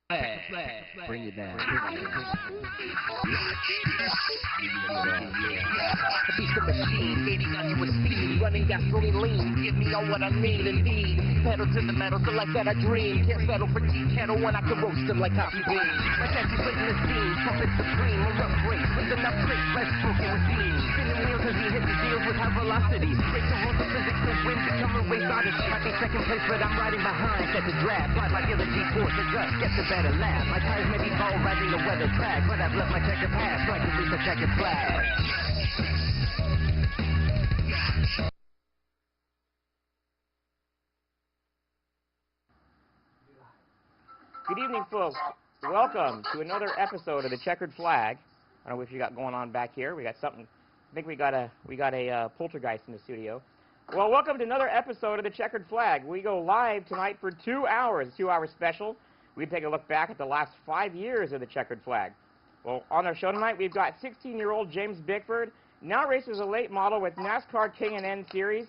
Bring it down. The beast of machine, gaining on you with speed, running gasoline lean, give me all what I need indeed. Pedal to the metal, the life that I dream. Can't settle for tea kettle when I can roast it like coffee beans. My dad's putting the steam, pumping supreme. A rough race with enough grace, less broken with steam. Spinning wheels as he hits the deals with high velocity. Break the rules of physics to win, become a race odyssey. Might be second place, but I'm riding behind. Set the draft, fly by the G-force, adjust, get the better laugh. My tires may be bald, riding the weather track, but I've left my checker pass so I can reach the checkered flag. Good evening, folks. Welcome to another episode of the Checkered Flag. I don't know what you got going on back here. We got something. I think we got a poltergeist in the studio. Well, welcome to another episode of the Checkered Flag. We go live tonight for 2 hours, a 2-hour special. We take a look back at the last 5 years of the Checkered Flag. Well, on our show tonight, we've got 16-year-old James Bickford, now races a late model with NASCAR K&N Series.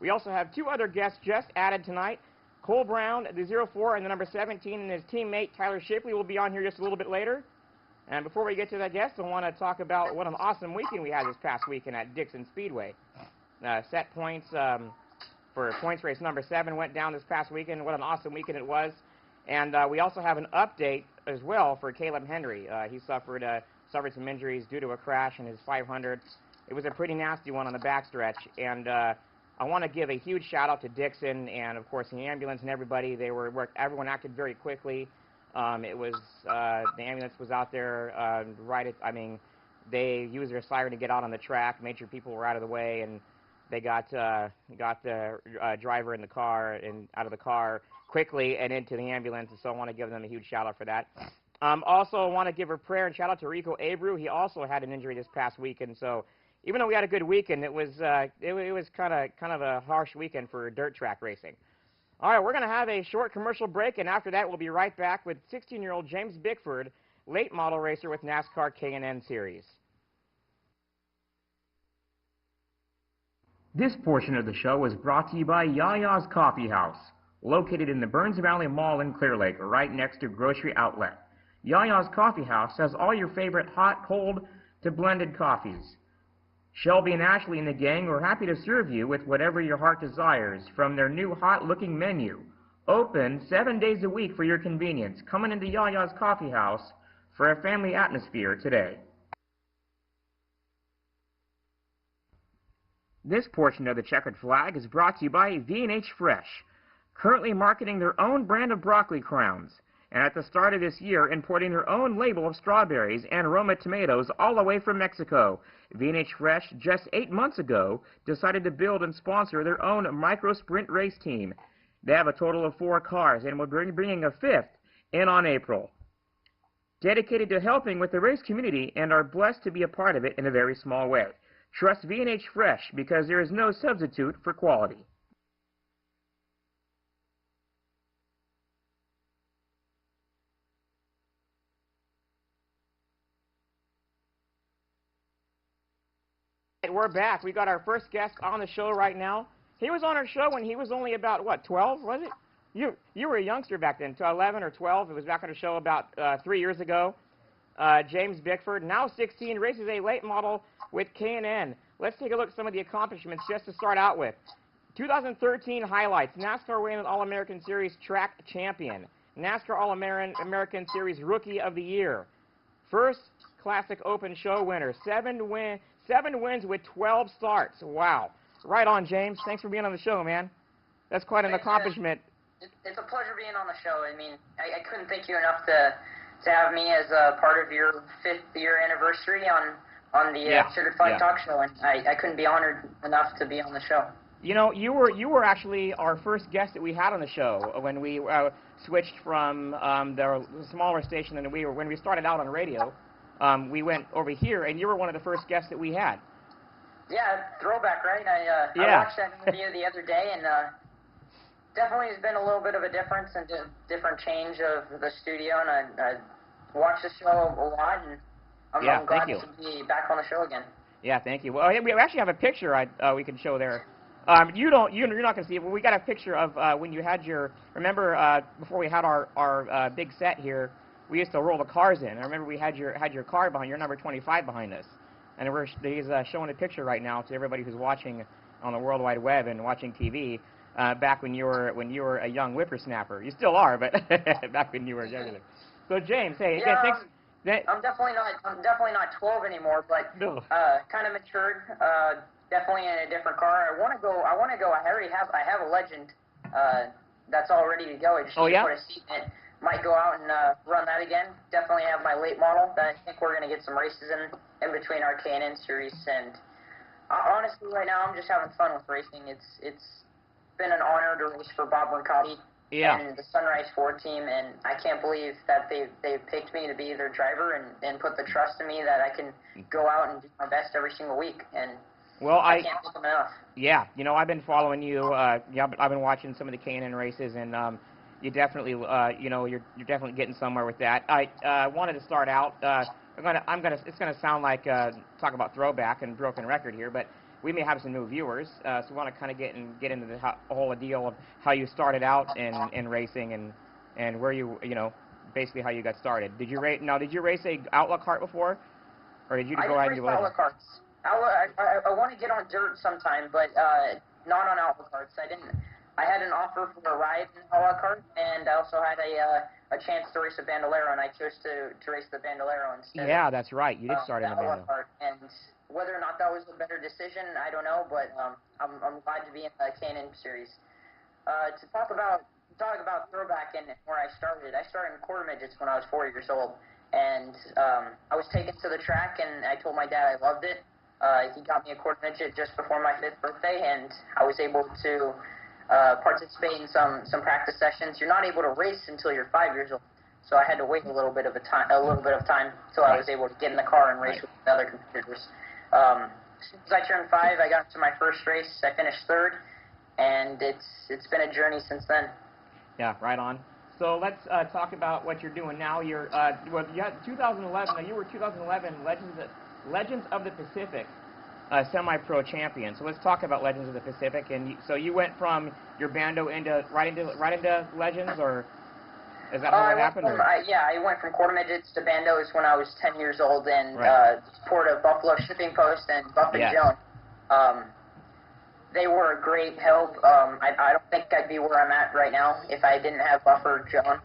We also have 2 other guests just added tonight. Cole Brown, the 04 and the number 17, and his teammate Tyler Shipley will be on here just a little bit later. And before we get to that guest, I want to talk about what an awesome weekend we had this past weekend at Dixon Speedway. Set points for points race number 7 went down this past weekend. What an awesome weekend it was. And we also have an update as well for Caleb Henry. He suffered some injuries due to a crash in his 500. It was a pretty nasty one on the backstretch. And I want to give a huge shout out to Dixon and, of course, the ambulance and everybody. Everyone acted very quickly. The ambulance was out there they used their siren to get out on the track, made sure people were out of the way, and they got the driver in the car and out of the car quickly and into the ambulance. And so I want to give them a huge shout out for that. Also, I want to give a prayer and shout out to Rico Abreu. He also had an injury this past weekend, so. Even though we had a good weekend, it was kind of a harsh weekend for dirt track racing. All right, we're going to have a short commercial break, and after that, we'll be right back with 16-year-old James Bickford, late model racer with NASCAR K&N Series. This portion of the show is brought to you by Yaya's Coffee House, located in the Burns Valley Mall in Clear Lake, right next to Grocery Outlet. Yaya's Coffee House has all your favorite hot, cold, to blended coffees. Shelby and Ashley and the gang are happy to serve you with whatever your heart desires from their new hot-looking menu. Open 7 days a week for your convenience. Come on into Yaya's Coffee House for a family atmosphere today. This portion of the Checkered Flag is brought to you by V&H Fresh, currently marketing their own brand of broccoli crowns, and at the start of this year importing their own label of strawberries and Roma tomatoes all the way from Mexico. V&H Fresh, just 8 months ago, decided to build and sponsor their own micro-sprint race team. They have a total of 4 cars and will be bringing a 5th in on April. Dedicated to helping with the race community and are blessed to be a part of it in a very small way. Trust V&H Fresh because there is no substitute for quality. We're back. We got our first guest on the show right now. He was on our show when he was only about, what, 12, was it? You were a youngster back then, 11 or 12. It was back on the show about 3 years ago. James Bickford, now 16, races a late model with K&N. Let's take a look at some of the accomplishments just to start out with. 2013 highlights: NASCAR Women All-American Series track champion, NASCAR All-American Series Rookie of the Year, first Classic Open show winner, 7 wins with 12 starts. Wow. Right on, James. Thanks for being on the show, man. That's quite an accomplishment. It's a pleasure being on the show. I mean, I couldn't thank you enough to have me as a part of your 5th-year anniversary on the Checkered Flag Talk Show, and I couldn't be honored enough to be on the show. You know, you were actually our first guest that we had on the show when we switched from the smaller station than when we started out on radio. We went over here, and you were one of the first guests that we had. Yeah, throwback, right? I watched that interview the other day, and definitely has been a little bit of a difference and a different change of the studio, and I watched the show a lot, and I'm glad to be back on the show again. Yeah, thank you. Well, we actually have a picture we can show there You're not going to see it, but we got a picture of when you had your. Remember before we had our big set here, we used to roll the cars in. I remember we had your car behind, your number 25 behind us, and he's showing a picture right now to everybody who's watching on the World Wide Web and watching TV. Back when you were a young whippersnapper, you still are, but back when you were younger. So James, hey, yeah, again, thanks. I'm definitely not 12 anymore, but no. Kind of matured. Definitely in a different car. I want to go. I I have a Legend that's all ready to go. I just need to put a seat in it. Might go out and run that again. Definitely have my late model that I think we're going to get some races in between our K&N series. And honestly, right now I'm just having fun with racing. It's been an honor to race for Bob Mercati and the Sunrise Ford team, and I can't believe that they've picked me to be their driver and put the trust in me that I can go out and do my best every single week. And well, I can't thank them enough. Yeah, I've been following you. I've been watching some of the K&N races, and you definitely, you're definitely getting somewhere with that. I wanted to start out. It's gonna sound like talk about throwback and broken record here, but we may have some new viewers, so we want to kind of get into the whole deal of how you started out in racing and where basically how you got started. Did you race a Outlaw Kart before, or did you go ahead and do Outlaw Karts? I want to get on dirt sometime, but not on Outlaw Karts. I had an offer for a ride in Outlaw Kart, and I also had a chance to race a Bandolero, and I chose to race the Bandolero instead. Yeah, that's right. You did start in the Bandolero. And whether or not that was a better decision, I don't know, but I'm glad to be in the K&N series. To talk about throwback and where I started in quarter midgets when I was 4 years old, and I was taken to the track, and I told my dad I loved it. He got me a quarter midget just before my 5th birthday, and I was able to participate in some practice sessions. You're not able to race until you're 5 years old, so I had to wait a little bit of time till I was able to get in the car and race with the other competitors. As soon as I turned 5, I got to my first race. I finished 3rd, and it's been a journey since then. Yeah, right on. So let's talk about what you're doing now. You're 2011. Now you were 2011 Legends of the Pacific semi-pro champion. So let's talk about Legends of the Pacific. And so you went from your bando right into Legends, or is that how it happened? I went from quarter midgets to bandos when I was 10 years old, and support of Buffalo Shipping Post and Buff and Joan. They were a great help. I don't think I'd be where I'm at right now if I didn't have Buff or Joan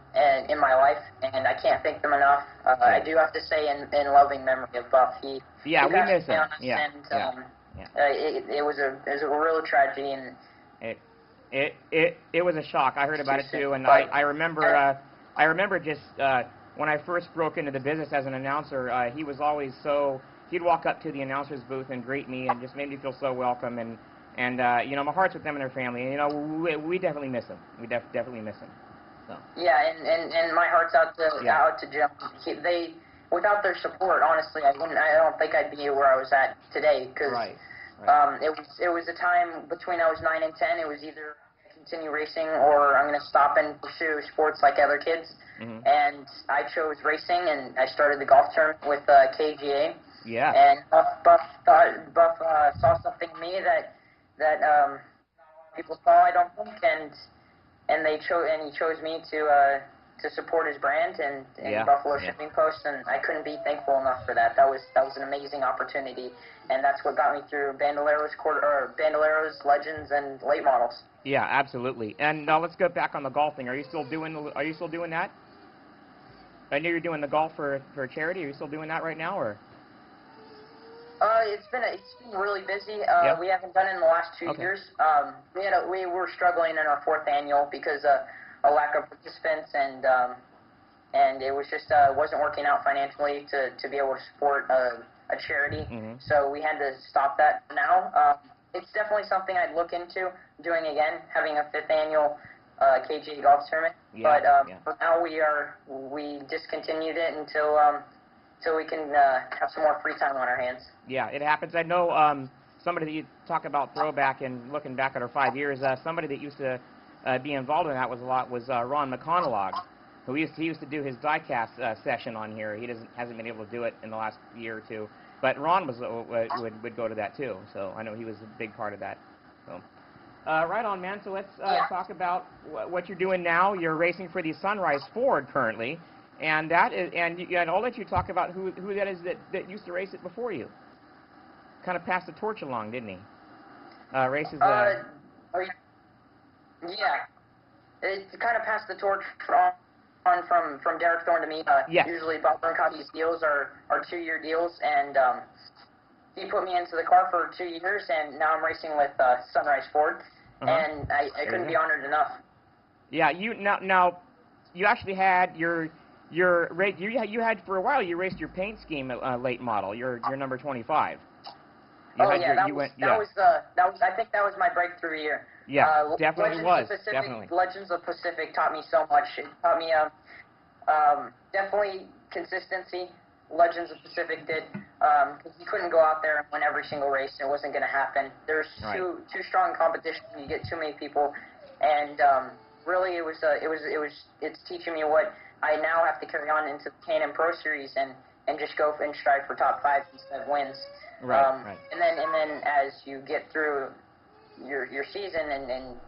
in my life, and I can't thank them enough. I do have to say, in loving memory of Buff, he we miss him. It was a real tragedy, and it was a shock. I heard about it too, and I remember just when I first broke into the business as an announcer, he was always he'd walk up to the announcer's booth and greet me and just made me feel so welcome, and my heart's with them and their family, and we definitely miss him. We definitely miss him. So. Yeah, and my heart's out to Jim. Without their support, honestly, I don't think I'd be where I was at today, because it was a time between I was 9 and 10. It was either continue racing or I'm going to stop and pursue sports like other kids. Mm-hmm. And I chose racing, and I started the golf tournament with KGA. Yeah. And Buff saw something in me that people saw, I don't think, and he chose me to support his brand and Buffalo Shipping Post, and I couldn't be thankful enough for that. That was an amazing opportunity, and that's what got me through Bandoleros, Legends, and late models. Yeah, absolutely. And now let's go back on the golf thing. Are you still doing that? I know you're doing the golf for charity. Are you still doing that right now, or? It's been really busy. We haven't done it in the last 2 years. We were struggling in our 4th annual because a lack of participants, and it was just wasn't working out financially to be able to support a charity. Mm-hmm. So we had to stop that for now. It's definitely something I'd look into doing again, having a 5th annual KGA golf tournament. But for now, we discontinued it until we can have some more free time on our hands. Yeah, it happens. I know somebody that you talk about throwback and looking back at our 5 years, somebody that used to be involved in that was Ron McConaughey, who used to do his diecast session on here. He hasn't been able to do it in the last year or two, but Ron would go to that too. So I know he was a big part of that. So Right on, man. So let's talk about what you're doing now. You're racing for the Sunrise Ford currently, and I'll let you talk about who that is that used to race it before you. Kind of passed the torch along, didn't he? Races. Yeah, it kind of passed the torch on from Derek Thorne to me. Yes. Usually Bob Burncott's deals are 2-year deals, and he put me into the car for 2 years, and now I'm racing with Sunrise Ford, and I couldn't be honored enough. Yeah, now you actually had you had for a while you raced your paint scheme late model, your number 25. That was I think that was my breakthrough year. Yeah, definitely was. Legends of Pacific taught me so much. It taught me definitely consistency. Legends of Pacific did, because you couldn't go out there and win every single race. It wasn't going to happen. There's too strong competition. You get too many people, and really it's teaching me what I now have to carry on into the K&N Pro Series and just go and strive for top 5 instead of wins. Right. And then as you get through your season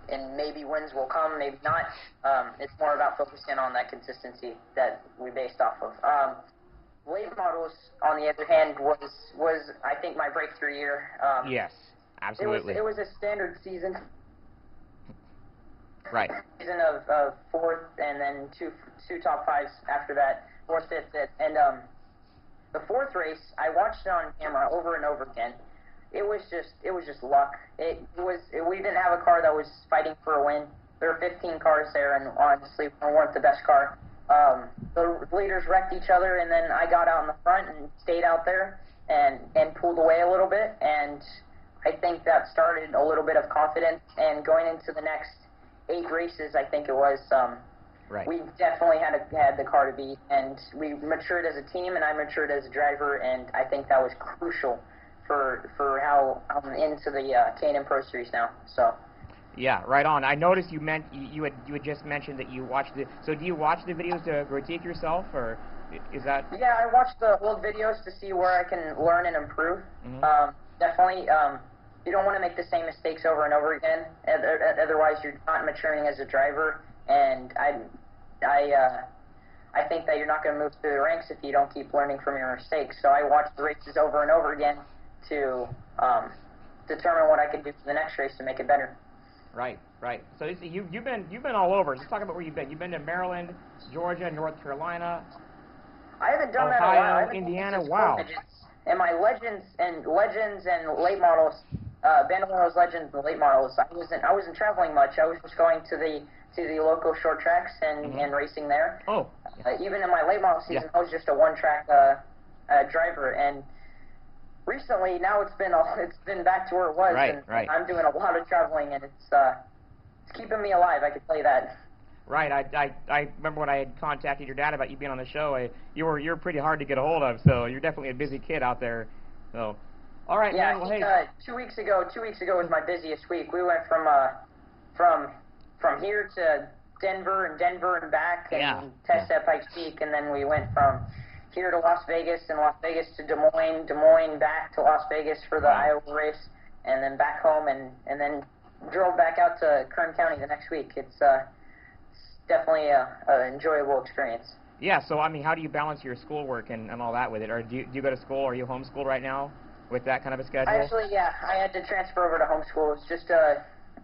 and maybe wins will come, maybe not. It's more about focusing on that consistency that we based off of. Late models, on the other hand, was I think my breakthrough year. Yes, absolutely. It was a standard season. Right. Season of 4th and then two top 5s after that, 4th, 5th, and the 4th race I watched it on camera over and over again. It was just luck. We didn't have a car that was fighting for a win. There were 15 cars there, and honestly, we weren't the best car. The leaders wrecked each other, and then I got out in the front and stayed out there and pulled away a little bit, and I think that started a little bit of confidence. And going into the next 8 races, I think it was, we definitely had the car to beat, and we matured as a team, and I matured as a driver, and I think that was crucial for how I'm into the K&N Pro Series now. So. Yeah, right on. I noticed you had just mentioned that you watched the. So do you watch the videos to critique yourself, or is that? Yeah, I watch the old videos to see where I can learn and improve. Definitely, you don't want to make the same mistakes over and over again. Otherwise, you're not maturing as a driver. And I think that you're not going to move through the ranks if you don't keep learning from your mistakes. So I watch the races over and over again to determine what I can do for the next race to make it better. Right. So you've been all over. Let's talk about where you've been. You've been to Maryland, Georgia, North Carolina. I haven't done Ohio, that in a while. Indiana. Wow. And my legends and late models, Bandoleros legends and late models. I wasn't traveling much. I was just going to the local short tracks and racing there. Oh. Even in my late model season, I was just a one-track driver. And recently, now it's been back to where it was, and I'm doing a lot of traveling, and it's keeping me alive. I can tell you that. Right. I remember when I had contacted your dad about you being on the show. You're pretty hard to get a hold of, so you're definitely a busy kid out there. So, all right, yeah, man. Well, hey. 2 weeks ago was my busiest week. We went from here to Denver and back, and test at Pikes Peak, and then we went from here to Las Vegas, and Las Vegas to Des Moines back to Las Vegas for the Iowa race, and then back home, and then drove back out to Kern County the next week. It's definitely an enjoyable experience. Yeah, so I mean, how do you balance your schoolwork and all that with it? Or do you go to school? Or are you homeschooled right now with that kind of a schedule? Actually, yeah, I had to transfer over to homeschool. It's just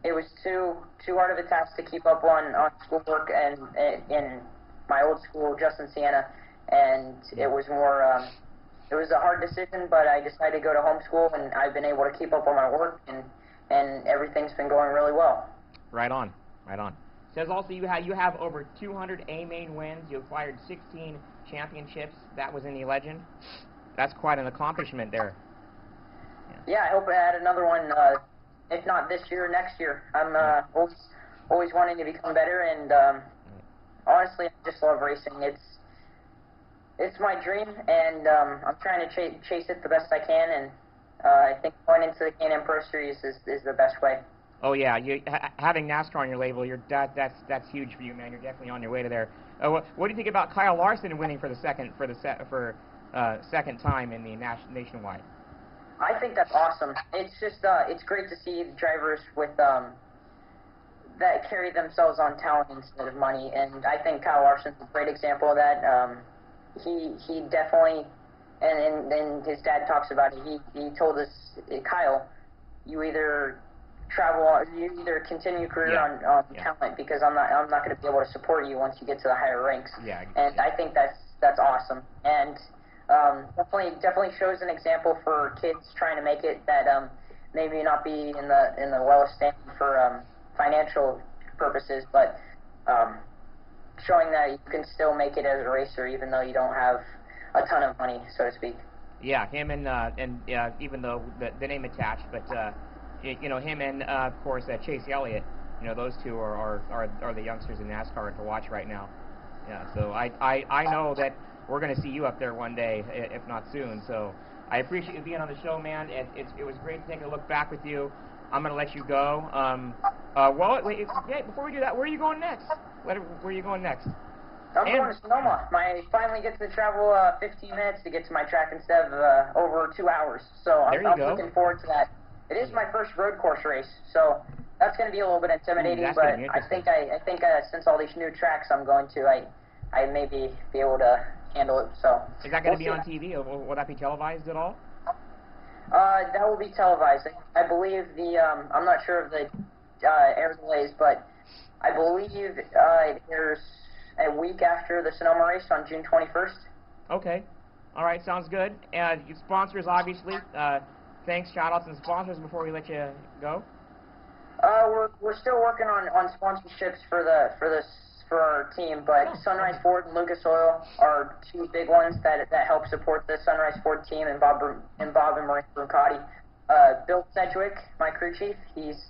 it was too hard of a task to keep up on schoolwork and in my old school, Justin Siena. And it was more, it was a hard decision, but I decided to go to homeschool, and I've been able to keep up on my work, and everything's been going really well. Right on. Says also you have over 200 A-main wins. You acquired 16 championships. That was in the legend. That's quite an accomplishment there. Yeah, I hope I had another one, if not this year, next year. I'm always wanting to become better, and honestly, I just love racing. It's my dream, and I'm trying to chase it the best I can, and I think going into the K&N Pro Series is the best way. Oh yeah, having NASCAR on your label, that's huge for you, man. You're definitely on your way to there. What do you think about Kyle Larson winning for second time in the nationwide? I think that's awesome. It's just it's great to see drivers with that carry themselves on talent instead of money. And I think Kyle Larson's a great example of that. He definitely, and his dad talks about it. He told us, Kyle, you either continue your career on talent, because I'm not going to be able to support you once you get to the higher ranks. Yeah. And I think that's awesome. And definitely shows an example for kids trying to make it that maybe not be in the lowest standing for financial purposes, but showing that you can still make it as a racer even though you don't have a ton of money, so to speak. Yeah, him and even though the name attached, but you know, him and of course Chase Elliott, you know, those two are the youngsters in NASCAR to watch right now. Yeah, so I know that we're going to see you up there one day, if not soon. So I appreciate you being on the show, man. It was great taking a look back with you. I'm going to let you go. Well, wait, before we do that, where are you going next? Where are you going next? I'm going to Sonoma. I finally get to travel 15 minutes to get to my track instead of over 2 hours. So I'm looking forward to that. It is my first road course race, so that's going to be a little bit intimidating. But I think since all these new tracks I'm going to, I may be able to handle it. So is that going to be on TV? Or will that be televised at all? That will be televised. I believe I'm not sure of the air delays, but I believe there's a week after the Sonoma race on June 21st. Okay. All right, sounds good. And your sponsors, obviously. Thanks, shout-outs and sponsors before we let you go. We're still working on sponsorships for our team, but Sunrise Ford and Lucas Oil are two big ones that help support the Sunrise Ford team, and Bob and Marie Bruncati. Bill Sedgwick, my crew chief, he's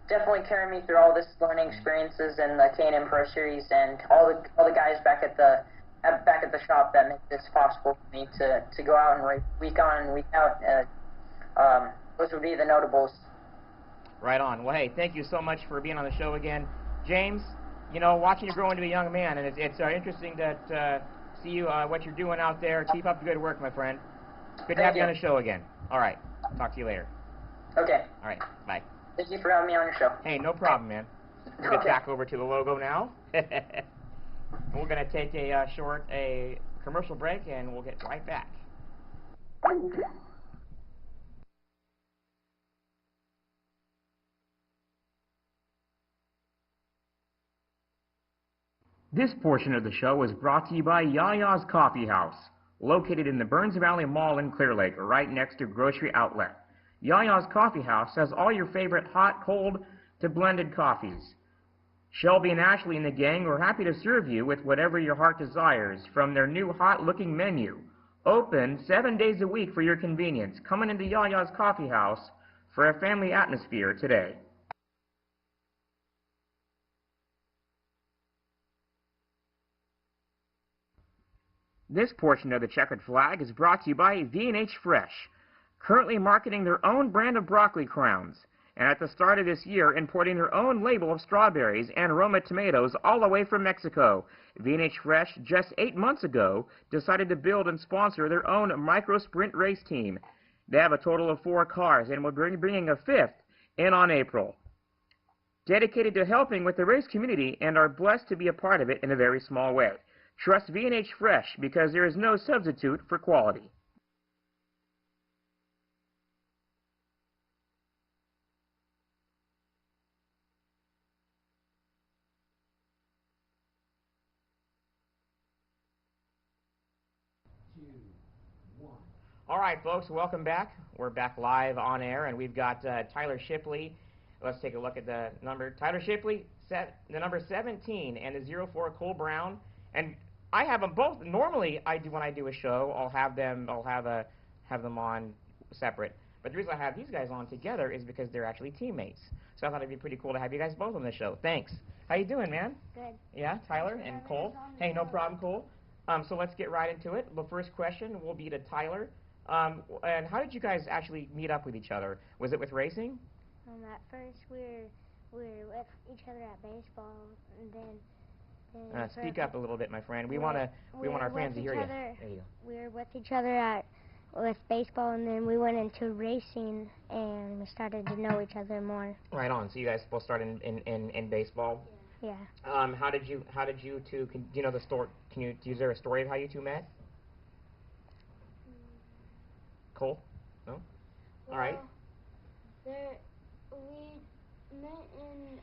definitely carrying me through all this learning experiences in the K&M Pro Series, and all the guys back at the shop that make this possible for me to go out and race week on and week out. Those would be the notables. Right on. Well, hey, thank you so much for being on the show again, James. You know, watching you grow into a young man, and it's interesting to see you what you're doing out there. Keep up the good work, my friend. Good to have you on the show again. All right. Talk to you later. Okay. All right. Bye. Thank you for having me on your show. Hey, no problem, man. We'll get back over to the logo now. We're going to take a short commercial break, and we'll get right back. This portion of the show is brought to you by Yaya's Coffee House, located in the Burns Valley Mall in Clear Lake, right next to Grocery Outlet. Yaya's Coffee House has all your favorite hot, cold, to blended coffees. Shelby and Ashley and the gang are happy to serve you with whatever your heart desires from their new hot-looking menu. Open 7 days a week for your convenience. Come on into Yaya's Coffee House for a family atmosphere today. This portion of the Checkered Flag is brought to you by V&H Fresh, currently marketing their own brand of broccoli crowns, and at the start of this year importing their own label of strawberries and Roma tomatoes all the way from Mexico. V&H Fresh, just 8 months ago, decided to build and sponsor their own micro-sprint race team. They have a total of 4 cars and will be bringing a 5th in on April. Dedicated to helping with the race community and are blessed to be a part of it in a very small way. Trust V&H Fresh because there is no substitute for quality. All right, folks, welcome back. We're back live on air, and we've got Tyler Shipley. Let's take a look at the number. Tyler Shipley, the number 17, and the 04 Cole Brown. And I have them both. Normally, when I do a show, I'll have them on separate. But the reason I have these guys on together is because they're actually teammates. So I thought it'd be pretty cool to have you guys both on the show. Thanks. How you doing, man? Good. Yeah, Tyler and Cole. Hey, no problem, Cole. So let's get right into it. The first question will be to Tyler. And how did you guys actually meet up with each other? Was it with racing? At first, we were with each other at baseball, and then. Speak up a little bit, my friend. We want our fans to hear you. We were with each other at with baseball, and then we went into racing, and we started to know each other more. Right on. So you guys both started in baseball. Yeah. How did you two? Do you know the story? Is there a story of how you two met? Cole? No. Well, All right. We met in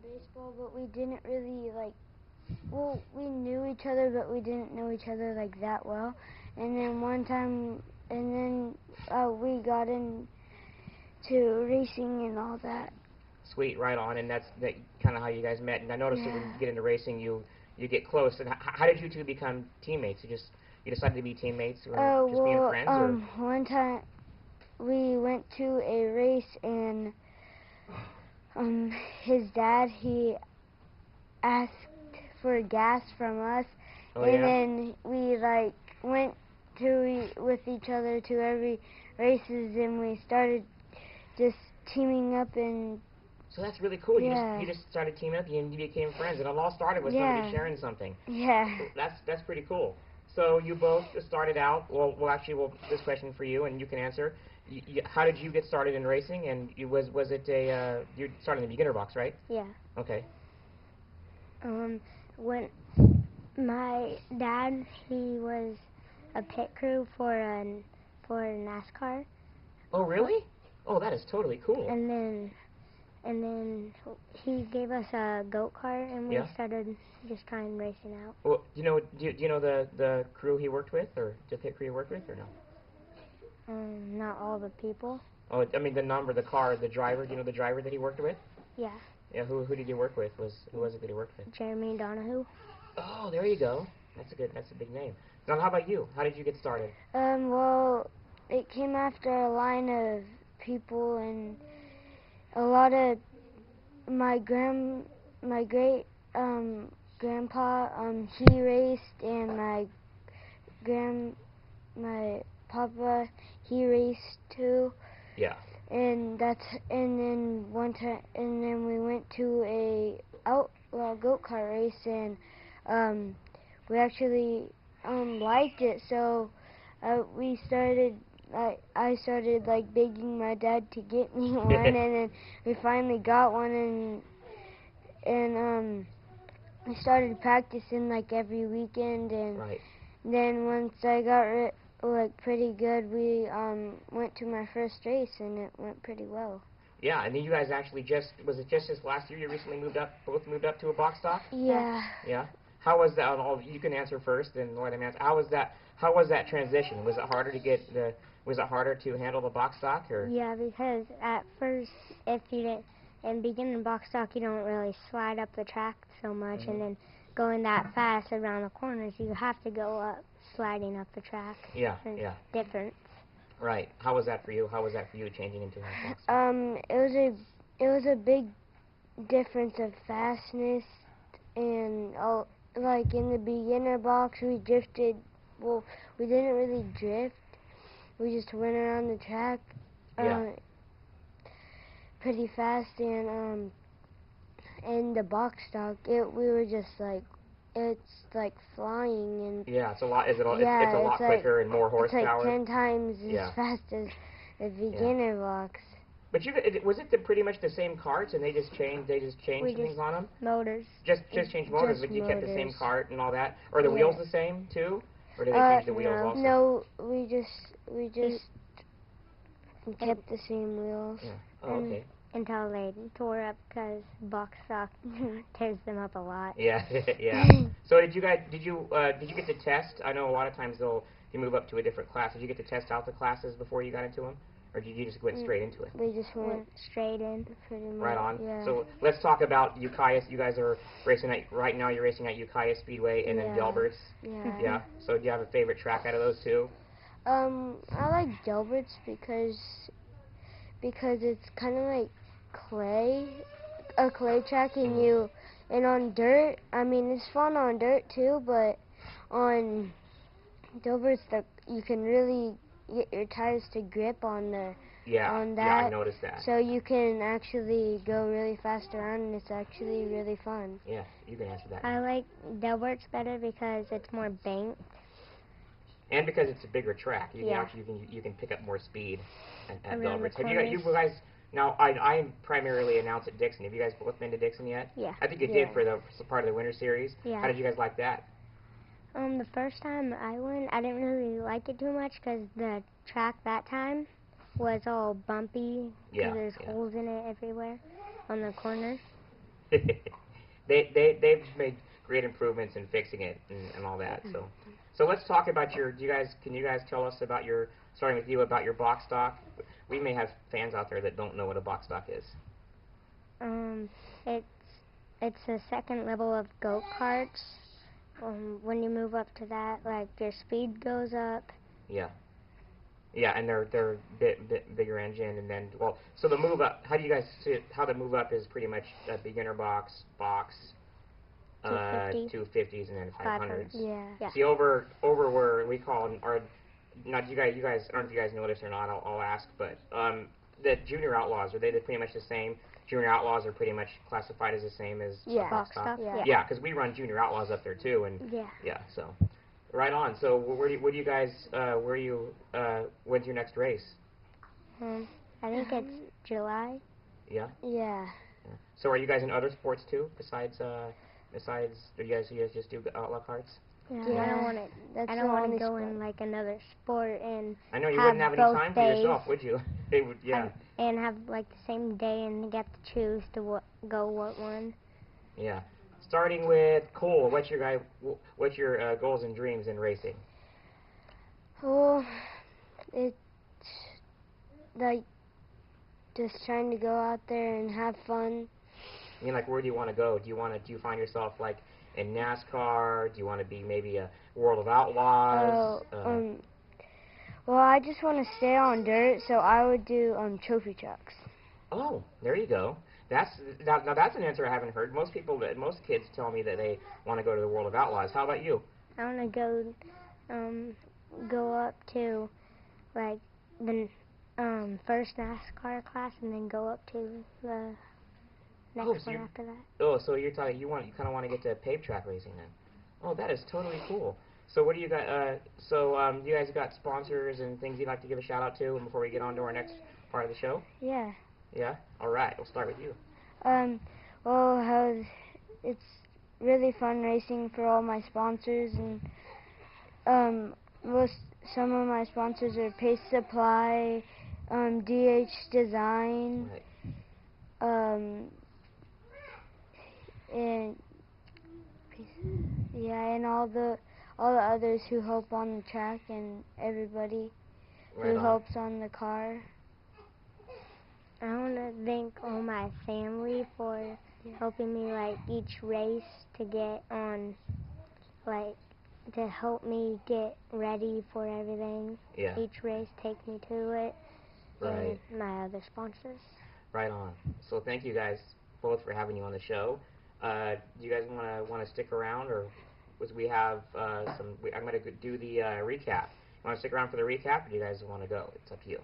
baseball, but we didn't really we knew each other, but we didn't know each other like that well. And then one time, we got into racing and all that. Sweet, right on. And that's kind of how you guys met. And I noticed that when you get into racing, you get close. And how did you two become teammates? You decided to be teammates, or just being friends? Or? One time we went to a race, and his dad, he asked for gas from us, then we went with each other to every races, and we started just teaming up. And so that's really cool. You just started teaming up, and you became friends, and it all started with somebody sharing something. Yeah. That's pretty cool. So you both started out. This question for you, and you can answer. How did you get started in racing? And was it you started in the beginner box, right? Yeah. Okay. When my dad, he was a pit crew for NASCAR. Oh, really? Oh, that is totally cool. And then he gave us a goat kart, and we started just trying racing out. Well, do you know the crew he worked with, or the pit crew he worked with, or no? Not all the people. Oh, I mean the driver. Do you know the driver that he worked with? Yeah. Yeah. Who did you work with? Who was it that he worked with? Jeremy Donahue. Oh, there you go. That's a big name. Now, how about you? How did you get started? Well, it came after a line of people, and a lot of my great grandpa, he raced, and my papa, he raced too. Yeah. And then we went to a outlaw go-kart race, and we actually liked it, so I started begging my dad to get me one, and then we finally got one, and we started practicing every weekend, and then once I got pretty good, we went to my first race, and it went pretty well. Yeah, and then you guys actually was it just this last year you recently both moved up to a box stock? Yeah. Yeah. How was that? You can answer first, and let him answer. How was that transition? Was it harder to handle the box stock, or? Yeah, because at first, if you didn't, in beginning box stock, you don't really slide up the track so much, and then going that fast around the corners, you have to go up, sliding up the track. Yeah. Different. Right. How was that for you? How was that for you changing into a box stock? It was a big difference of fastness, and in the beginner box, we drifted. Well, we didn't really drift. We just went around the track pretty fast, and in the box stock, we were just it's like flying, and it's a lot. It's a lot quicker and more horsepower. It's 10 times as fast as the beginner box. But was it pretty much the same carts, and they just changed things on them? Motors. Just changed motors, but you kept the same cart and all that. Are the wheels the same too, or did they change the wheels also? No, we just kept the same wheels. Yeah. Oh, okay. Until they tore up, because box stock tears them up a lot. Yeah. So did you get to test? I know a lot of times you move up to a different class. Did you get to test out the classes before you got into them? Or did you just went straight into it? We just went straight in, pretty much. Right on. Yeah. So let's talk about Ukiah. You guys are racing right now. You're racing at Ukiah Speedway and then Delbert's. Yeah. So do you have a favorite track out of those two? I like Delbert's because it's kind of like a clay track, and on dirt. I mean, it's fun on dirt too, but on Delbert's, you can really get your tires to grip on that. Yeah, I noticed that. So you can actually go really fast around, and it's actually really fun. Yeah, you can answer that. I like Delbert's better because it's more banked. And because it's a bigger track, Yeah. you can pick up more speed at Around Velvet's. the Have you guys now? I primarily announce at Dixon. Have you guys both been to Dixon yet? Yeah. I think you Yeah. did for the part of the winter series. Yeah. How did you guys like that? The first time I went, I didn't really like it too much because the track that time was all bumpy. Yeah. There's holes in it everywhere on the corner. They've made great improvements in fixing it and all that. So let's talk about your. Can you guys tell us about your, starting with you, about your box stock? We may have fans out there that don't know what a box stock is. It's a second level of go-karts. When you move up to that, like, your speed goes up. Yeah. Yeah, and they're bit bigger engine, and then, well, so the move up, how do you guys see it? How the move up is pretty much a beginner box, 250s, and then 500s. Yeah. See, over where we call our, not you guys, I don't know if you guys know this or not, I'll ask, but the junior outlaws, are they pretty much the same? Junior outlaws are pretty much classified as the same as box stock? Yeah, because we run junior outlaws up there too, and so right on. So when's your next race? I think it's July. Yeah. Yeah. So are you guys in other sports too? Besides, do you guys just do outlaw karts? Yeah. I don't want to go in like another sport and I know you wouldn't have any time for yourself, would you? They would, yeah. And have like the same day and get to choose to go what one. Yeah. Starting with Cole, what's your goals and dreams in racing? Well, it's like just trying to go out there and have fun. I mean, like, where do you want to go? Do you find yourself like in NASCAR? Do you want to be maybe a World of Outlaws? Well, I just want to stay on dirt, so I would do trophy trucks. Oh, there you go. Now that's an answer I haven't heard. Most kids tell me that they want to go to the World of Outlaws. How about you? I want to go up to like the first NASCAR class, and then go up to the next one after that. Oh, so you kind of want to get to paved track racing then? Oh, that is totally cool. So what do you got? You guys got sponsors and things you'd like to give a shout out to before we get on to our next part of the show? Yeah. Yeah. All right. We'll start with you. Well, it's really fun racing for all my sponsors, and some of my sponsors are Pace Supply, DH Design, right. And all the others who help on the track, and everybody who helps on the car. I want to thank all my family for helping me like each race to get on, like to help me get ready for everything. Yeah. Each race take me to it. Right. And my other sponsors. Right on. So thank you guys both for having you on the show. Do you guys want to stick around, or we have I'm going to do the recap. You want to stick around for the recap, or do you guys want to go? It's up to you.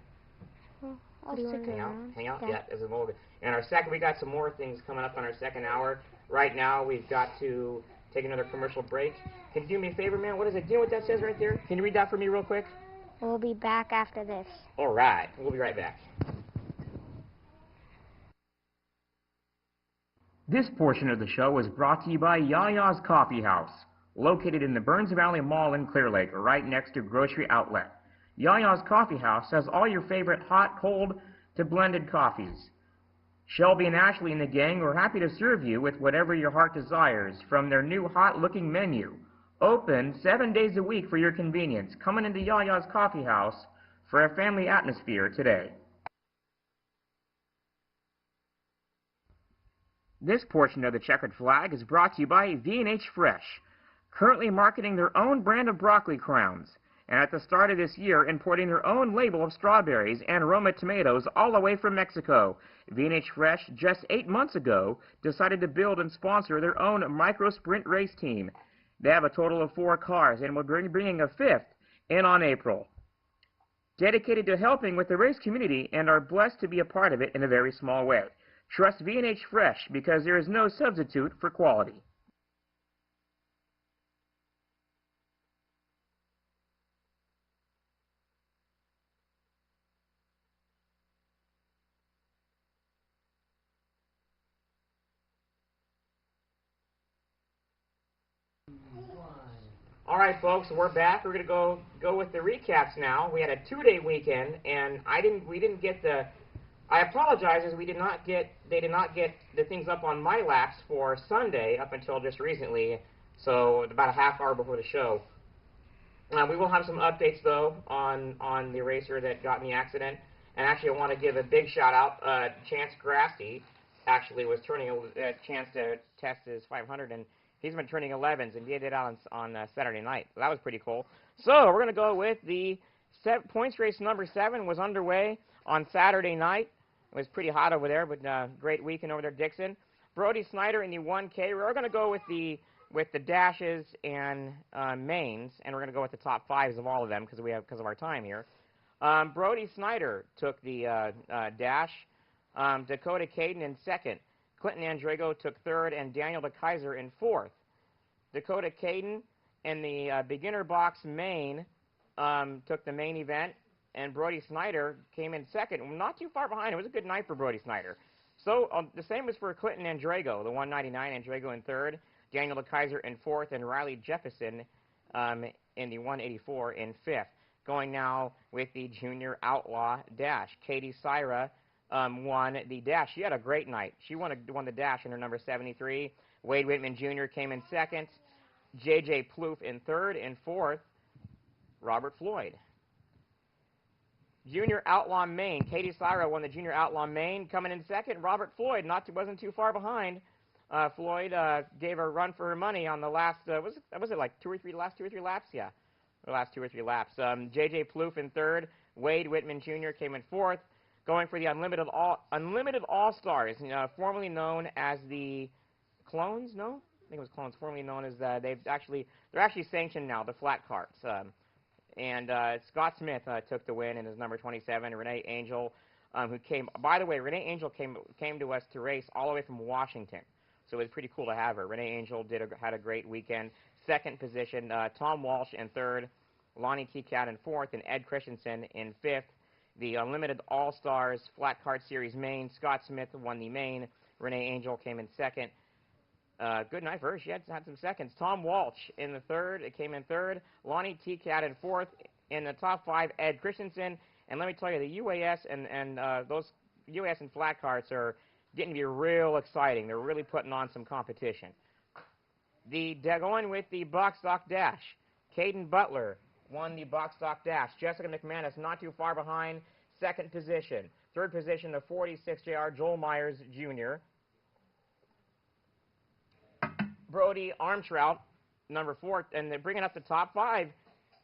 Well, I'll stick around. Hang out. Yeah. As a moment. And we got some more things coming up on our second hour. Right now, we've got to take another commercial break. Can you do me a favor, man? What does it? Do you know what that says right there? Can you read that for me real quick? We'll be back after this. All right. We'll be right back. This portion of the show is brought to you by Yaya's Coffee House, located in the Burns Valley Mall in Clear Lake, right next to Grocery Outlet. Yaya's Coffee House has all your favorite hot, cold, to blended coffees. Shelby and Ashley and the gang are happy to serve you with whatever your heart desires from their new hot-looking menu. Open 7 days a week for your convenience. Come on into Yaya's Coffee House for a family atmosphere today. This portion of the Checkered Flag is brought to you by V&H Fresh, currently marketing their own brand of broccoli crowns, and at the start of this year importing their own label of strawberries and Roma tomatoes all the way from Mexico. V&H Fresh, just 8 months ago, decided to build and sponsor their own micro-sprint race team. They have a total of 4 cars and will be bringing a 5th in on April. Dedicated to helping with the race community and are blessed to be a part of it in a very small way. Trust V&H Fresh because there is no substitute for quality. All right, folks, we're back. We're gonna go with the recaps now. We had a 2-day weekend, and we didn't get the. I apologize, as they did not get the things up on my laps for Sunday up until just recently, so about a half hour before the show. We will have some updates though on the racer that got in the accident, and actually I want to give a big shout out. Chance Grassi actually was turning a chance to test his 500, and he's been turning 11s, and he did it on Saturday night. So that was pretty cool. So we're going to go with the points race number 7 was underway on Saturday night. It was pretty hot over there, but great weekend over there, Dixon. Brody Snyder in the 1K. We're going to go with the dashes and mains, and we're going to go with the top 5s of all of them because of our time here. Brody Snyder took the dash. Dakota Caden in 2nd. Clinton Andrego took 3rd, and Daniel DeKaiser in 4th. Dakota Caden in the beginner box main took the main event, and Brody Snyder came in 2nd, not too far behind. It was a good night for Brody Snyder. So the same was for Clinton Andrego, the 199, Andrego in 3rd, Daniel DeKaiser in 4th, and Riley Jefferson in the 184 in 5th. Going now with the Junior Outlaw Dash. Katie Syra won the dash. She had a great night. She won the dash in her number 73. Wade Whitman Jr. came in 2nd. J.J. Plouffe in 3rd. And 4th, Robert Floyd. Junior Outlaw Main. Katie Syra won the Junior Outlaw Main. Coming in 2nd, Robert Floyd wasn't too far behind. Floyd gave her a run for her money on the last, was it like last 2 or 3 laps? Yeah, the last 2 or 3 laps. J.J. Plouffe in 3rd. Wade Whitman Jr. came in 4th. Going for the Unlimited All-Stars, formerly known as the Clones. No, I think it was Clones. Formerly known as they're actually sanctioned now, the flat carts. And Scott Smith took the win in his number 27. Renee Angel, who came. By the way, Renee Angel came to us to race all the way from Washington, so it was pretty cool to have her. Renee Angel had a great weekend. 2nd position, Tom Walsh in 3rd, Lonnie T-Cat in 4th, and Ed Christensen in 5th. The Unlimited All-Stars Flat Kart Series main, Scott Smith won the main. Renee Angel came in 2nd. Good night for her. She had some seconds. Tom Walsh in the 3rd. It came in 3rd. Lonnie T-Cat in 4th. In the top 5, Ed Christensen. And let me tell you, the UAS and those UAS and flat carts are getting to be real exciting. They're really putting on some competition. Going with the box stock dash, Caden Butler won the box stock dash. Jessica McManus not too far behind, 2nd position. 3rd position, the 46JR Joel Myers Jr. Brody Armtrout, number 4, and they're bringing up the top 5.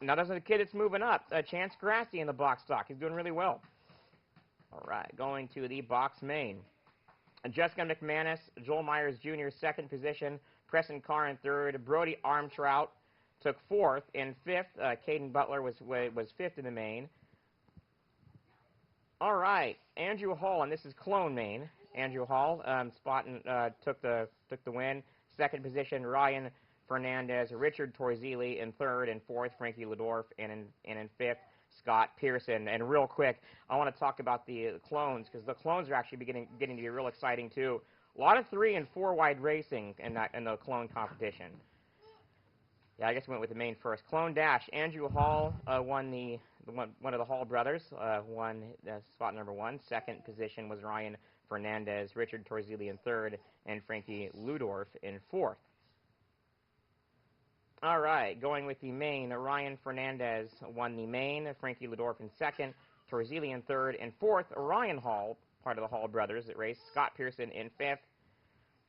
Now there's a kid that's moving up, Chance Grassi in the box stock. He's doing really well. All right, going to the box main. Jessica McManus, Joel Myers Jr., 2nd position. Preston Carr in 3rd. Brody Armtrout took 4th. In 5th, Caden Butler was 5th in the main. All right, Andrew Hall, and this is Clone Main. Andrew Hall took the win. 2nd position, Ryan Fernandez. Richard Torzili in 3rd. And 4th, Frankie Ledorf. And in 5th, Scott Pearson. And real quick, I want to talk about the clones, because the clones are actually getting to be real exciting too. A lot of 3- and 4-wide racing in the clone competition. Yeah, I guess we went with the main first. Clone Dash. Andrew Hall won one of the Hall brothers, won spot number 1. 2nd position was Ryan Fernandez, Richard Torzili in 3rd, and Frankie Ludorf in 4th. All right, going with the main, Ryan Fernandez won the main, Frankie Ludorf in 2nd, Torzili in 3rd, and 4th, Ryan Hall, part of the Hall brothers that raced, Scott Pearson in 5th.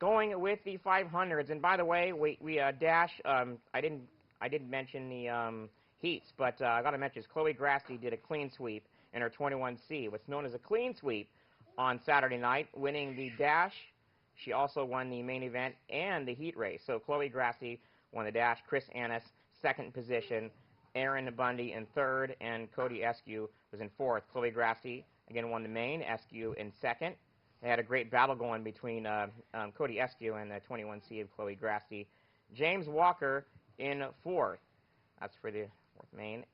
Going with the 500s, and by the way, we dash. I didn't mention the heats, but I got to mention Chloe Grassi did a clean sweep in her 21C, what's known as a clean sweep, on Saturday night, winning the dash. She also won the main event and the heat race. So Chloe Grassi won the dash. Chris Annis, 2nd position. Aaron Bundy in 3rd, and Cody Eskew was in 4th. Chloe Grassi again won the main. Eskew in 2nd. They had a great battle going between Cody Eskew and the 21C of Chloe Grassi. James Walker in 4th. That's for the 4th main.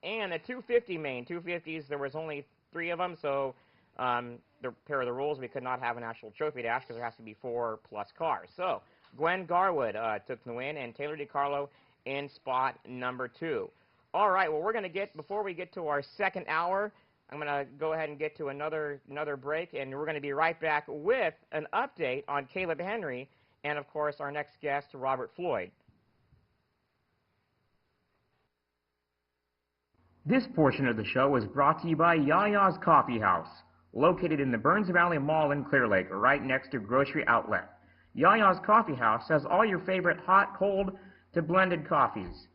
And the 250 main. 250s, there was only 3 of them, so the pair of the rules, we could not have an actual trophy dash because there has to be 4+ cars. So Gwen Garwood took the win, and Taylor DiCarlo in spot number 2. All right, well, we're going to get, before we get to our second hour, I'm going to go ahead and get to another break, and we're going to be right back with an update on Caleb Henry and, of course, our next guest, Robert Floyd. This portion of the show is brought to you by Yaya's Coffee House, located in the Burns Valley Mall in Clear Lake, right next to Grocery Outlet. Yaya's Coffee House has all your favorite hot, cold, to blended coffees.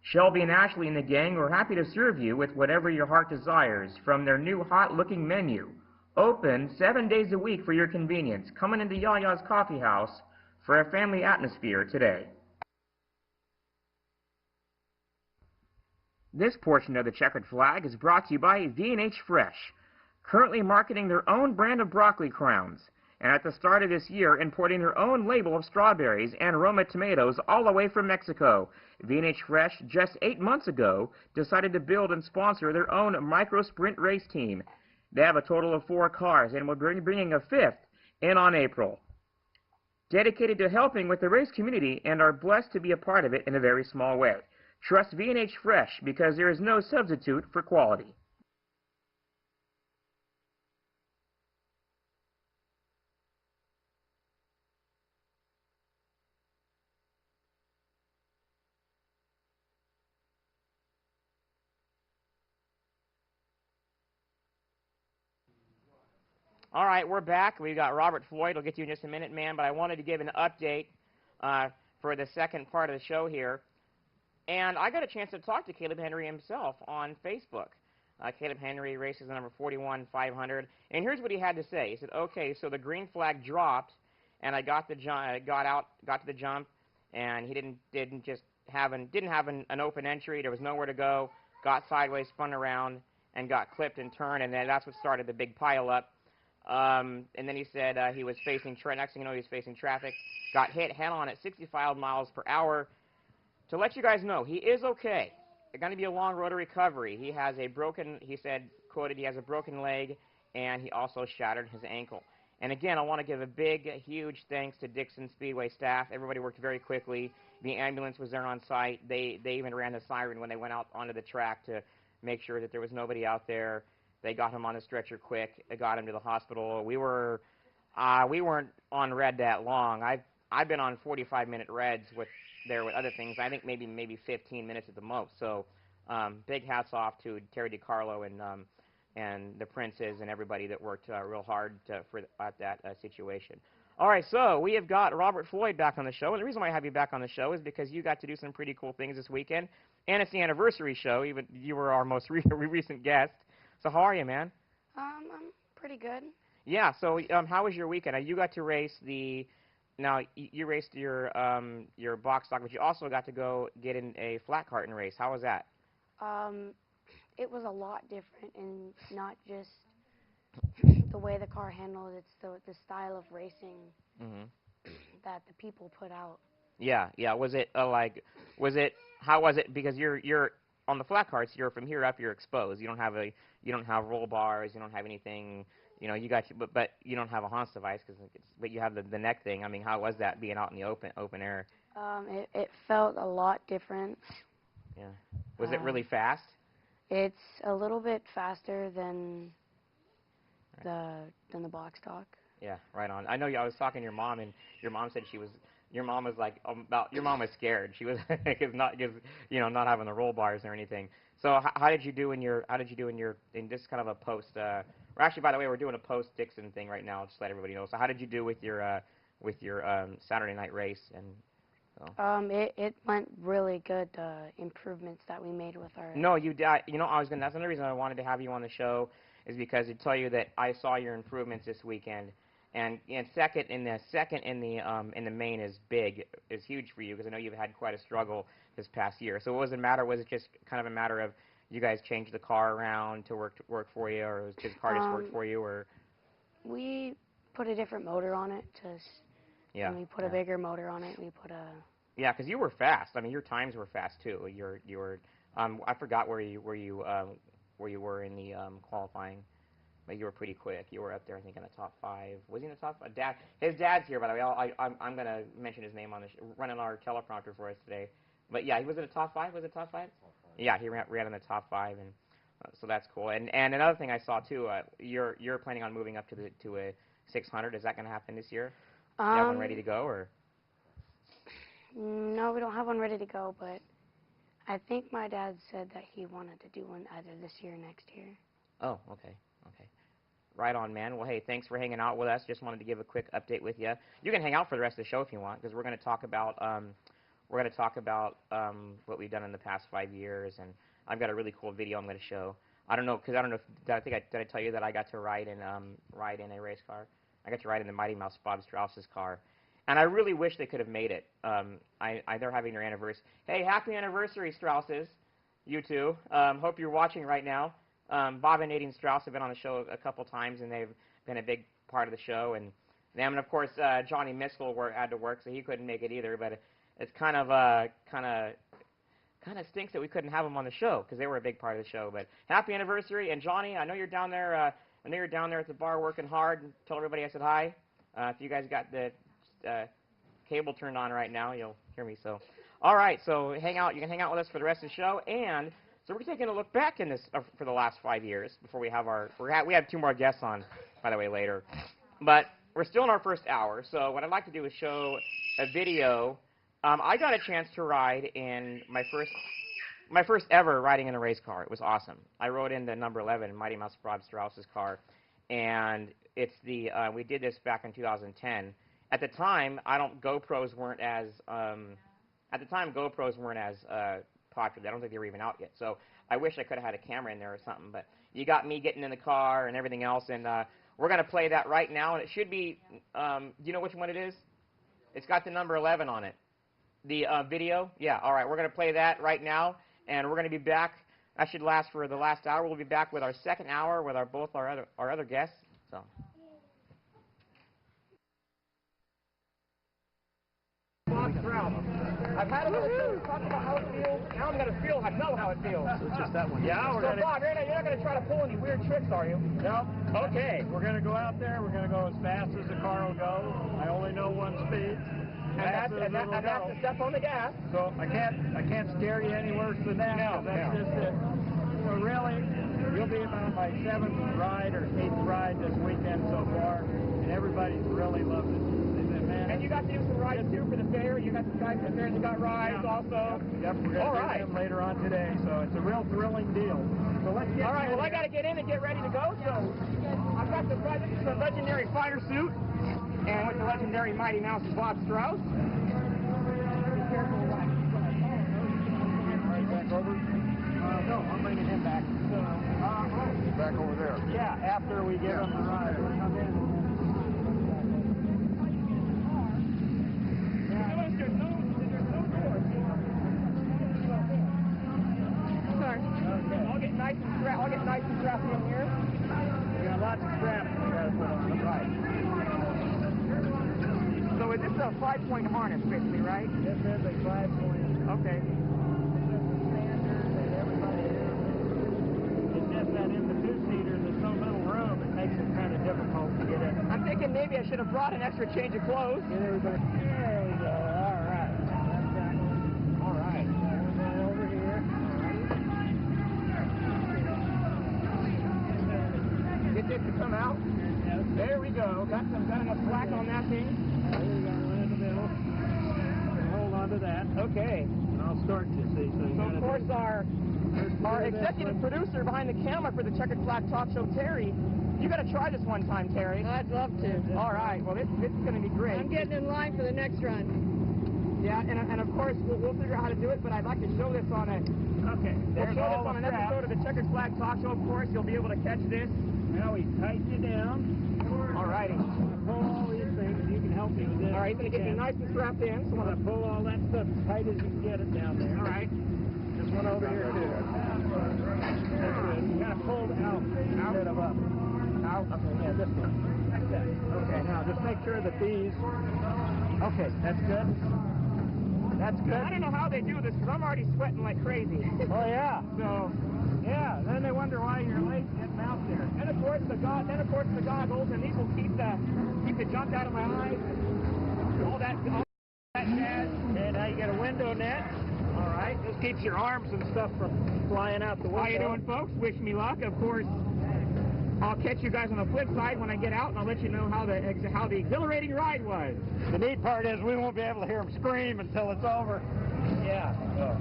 Shelby and Ashley and the gang are happy to serve you with whatever your heart desires from their new hot-looking menu. Open 7 days a week for your convenience. Come into Yaya's Coffee House for a family atmosphere today. This portion of the Checkered Flag is brought to you by V&H Fresh, currently marketing their own brand of broccoli crowns, and at the start of this year importing their own label of strawberries and Roma tomatoes all the way from Mexico. V&H Fresh, just 8 months ago, decided to build and sponsor their own micro-sprint race team. They have a total of 4 cars and will be bringing a 5th in on April. Dedicated to helping with the race community and are blessed to be a part of it in a very small way. Trust V&H Fresh because there is no substitute for quality. All right, we're back. We've got Robert Floyd. I'll get to you in just a minute, man, but I wanted to give an update for the second part of the show here. And I got a chance to talk to Caleb Henry himself on Facebook. Caleb Henry races the number 41-500. And here's what he had to say. He said, okay, so the green flag dropped, and I got to the jump, and he didn't have an open entry. There was nowhere to go. Got sideways, spun around, and got clipped and turned, and then that's what started the big pileup. And then he said he was facing, next thing you know, he was facing traffic, got hit head-on at 65 miles per hour. To let you guys know, he is okay. It's going to be a long road to recovery. He has a broken, he said, quoted, he has a broken leg, and he also shattered his ankle. And again, I want to give a big, huge thanks to Dixon Speedway staff. Everybody worked very quickly. The ambulance was there on site. They even ran the siren when they went out onto the track to make sure that there was nobody out there. They got him on the stretcher quick. They got him to the hospital. We weren't on red that long. I've been on 45-minute reds with other things. I think maybe 15 minutes at the most. So big hats off to Terry DiCarlo and the Princes and everybody that worked real hard at that situation. All right, so we have got Robert Floyd back on the show. And the reason why I have you back on the show is because you got to do some pretty cool things this weekend. And it's the anniversary show. Even you were our most recent guest. So how are you, man? I'm pretty good. Yeah, so how was your weekend? You got to race you raced your box stock, but you also got to go get in a flat karting race. How was that? It was a lot different, and not just the way the car handled. It's the style of racing that the people put out. Yeah. Was it how was it? Because you're on the flat karts. You're from here up. You're exposed. You don't have roll bars. You don't have anything. You know, but you don't have a Hans device but you have the neck thing. I mean, how was that being out in the open air? It felt a lot different. Yeah. Was it really fast? It's a little bit faster than the box stock. Yeah, right on. I know I was talking to your mom, and your mom said your mom was scared. She was not having the roll bars or anything. So how did you do in this kind of a post? Or actually, by the way, we're doing a post Dixon thing right now. Just to let everybody know. So how did you do with your Saturday night race? And it went really good. Improvements that we made with our. No, you did. That's another reason I wanted to have you on the show, is because to tell you that I saw your improvements this weekend. And second in the main is huge for you, because I know you've had quite a struggle this past year. So what was the matter? Was it just kind of a matter of you guys changed the car around to work for you, or was the car just worked for you, or? We put a different motor on it, and we put a bigger motor on it. We put a. Yeah, because you were fast. I mean, your times were fast too. You were. I forgot where you were in the qualifying. But you were pretty quick. You were up there, I think, in the top 5. Was he in the top 5? His dad's here, by the way. I'm going to mention his name on the running our teleprompter for us today. But yeah, he was in the top 5. Was it top 5? Yeah, he ran in the top 5, and so that's cool. And another thing I saw too, you're planning on moving up to a 600. Is that going to happen this year? Do you have one ready to go, or? No, we don't have one ready to go, but I think my dad said that he wanted to do one either this year or next year. Oh, okay. Right on, man. Well, hey, thanks for hanging out with us. Just wanted to give a quick update with you. You can hang out for the rest of the show if you want, because we're going to talk about what we've done in the past 5 years, and I've got a really cool video I'm going to show. I don't know if did I tell you that I got to ride in a race car? I got to ride in the Mighty Mouse Bob Strauss's car, and I really wish they could have made it. They're having their anniversary. Hey, happy anniversary, Strausses, you two. Hope you're watching right now. Bob and Nadine Strauss have been on the show a couple times, and they've been a big part of the show. And them, and of course, Johnny Miskell had to work, so he couldn't make it either. But it's kind of stinks that we couldn't have them on the show because they were a big part of the show. But happy anniversary, and Johnny, I know you're down there. I know you're down there at the bar working hard. And tell everybody I said hi. If you guys got the cable turned on right now, you'll hear me. So, all right. So hang out. You can hang out with us for the rest of the show, and so we're taking a look back in this for the last 5 years before we have we have 2 more guests on, by the way, later. But we're still in our first hour. So what I'd like to do is show a video. I got a chance to ride in my first ever riding in a race car. It was awesome. I rode in the number 11 Mighty Mouse Bob Strauss's car, and it's we did this back in 2010. At the time, GoPros weren't as popular. I don't think they were even out yet. So I wish I could have had a camera in there or something. But you got me getting in the car and everything else, and we're going to play that right now. And it should be. Do you know which one it is? It's got the number 11 on it. The video? Yeah, all right. We're going to play that right now, and we're going to be back. That should last for the last hour. We'll be back with our second hour with both our other guests. So. I've had him on the show talk about how it feels. Now I'm going to I know how it feels. So it's just that one. Yeah, Bob, you're not going to try to pull any weird tricks, are you? No. Okay. We're going to go out there. We're going to go as fast as the car will go. I only know one speed. And that's to step on the gas. So I can't scare you any worse than that. No, that's just it. So really, you'll be about my 7th ride or 8th ride this weekend so far, and everybody's really loved it. And you got to do some rides too for the fair. You got some guys at the fair that got rides also. Yep, we're going to do them later on today. So it's a real thrilling deal. So let's get. All right. Well, I got to get in and get ready to go. So I've got the legendary fire suit, and with the legendary Mighty Mouse Bob Strauss. Be careful, right back over. No, I'm bringing him back. Back over there. Yeah, after we get him the ride, we'll come in. I'll get nice and strapped in here. We got lots of straps we got to put on. Right. So is this a 5-point harness, basically, right? This is a 5-point. Okay. This is the standard that everybody uses. It's just that in the 2-seater, there's so little room, it makes it kind of difficult to get in. I'm thinking maybe I should have brought an extra change of clothes. There we go. All right. That's that one. All right. Over here. Get this to come out. There we go. Got enough slack on that thing. There you go, right in the middle. Hold on to that. Okay. And I'll start you, see. So of course our executive producer behind the camera for the Checkered Flag Talk Show, Terry, you got to try this one time, Terry. I'd love to. All right. Well, this is going to be great. I'm getting in line for the next run. Yeah, and of course we'll figure out how to do it, but I'd like to show this on an episode of the Checkered Flag Talk Show. Of course, you'll be able to catch this. Now we tighten you down. All righty. Pull all these things. You can help me with this. All right, he's going to get you nice and strapped in. So I'm going to pull all that stuff as tight as you can get it down there. All right. This one over here, too. That's good. You kind of pulled out instead of up. Out? Okay, yeah, this one. Like that. Okay, now just make sure that these... Okay, that's good. That's good. I don't know how they do this because I'm already sweating like crazy. Oh, yeah. So... Yeah, then they wonder why your legs getting out there. And of course the goggles, and these will keep the junk out of my eyes. All that jazz. Okay, now you got a window net. All keeps your arms and stuff from flying out the window. How you doing, folks? Wish me luck. Of course, I'll catch you guys on the flip side when I get out, and I'll let you know how the exhilarating ride was. The neat part is we won't be able to hear them scream until it's over. Yeah. So.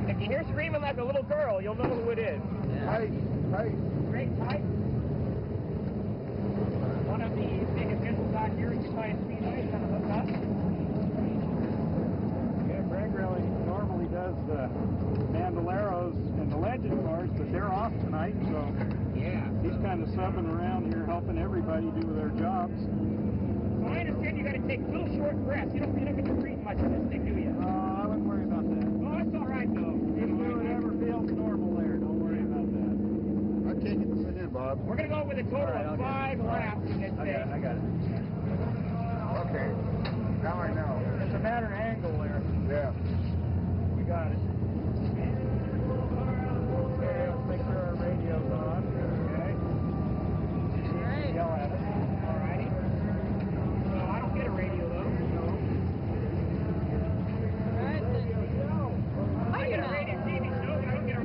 If you hear screaming like a little girl, you'll know who it is. Hey. Great height. One of the biggest missiles out here is by Speedway, kind of hooked up. Yeah, Greg really normally does the Bandoleros and the Legend cars, but they're off tonight, so yeah, he's kind of subbing around here, helping everybody do their jobs. So I understand you got to take little short breaths. You don't get to breathe much in this thing, do you? I wouldn't worry about that. Oh, that's all right, though. Just do whatever feels normal there. Don't worry about that. I can't get this in, Bob. We're going to go with a total of 5 laps in this thing. I got it. Okay. Now I know. It's a matter of angle there. Yeah. We got it. Okay, let's make sure our radio's on. Okay. Yell at it. All righty. So I don't get a radio, though. I get a radio TV show, but I don't get a...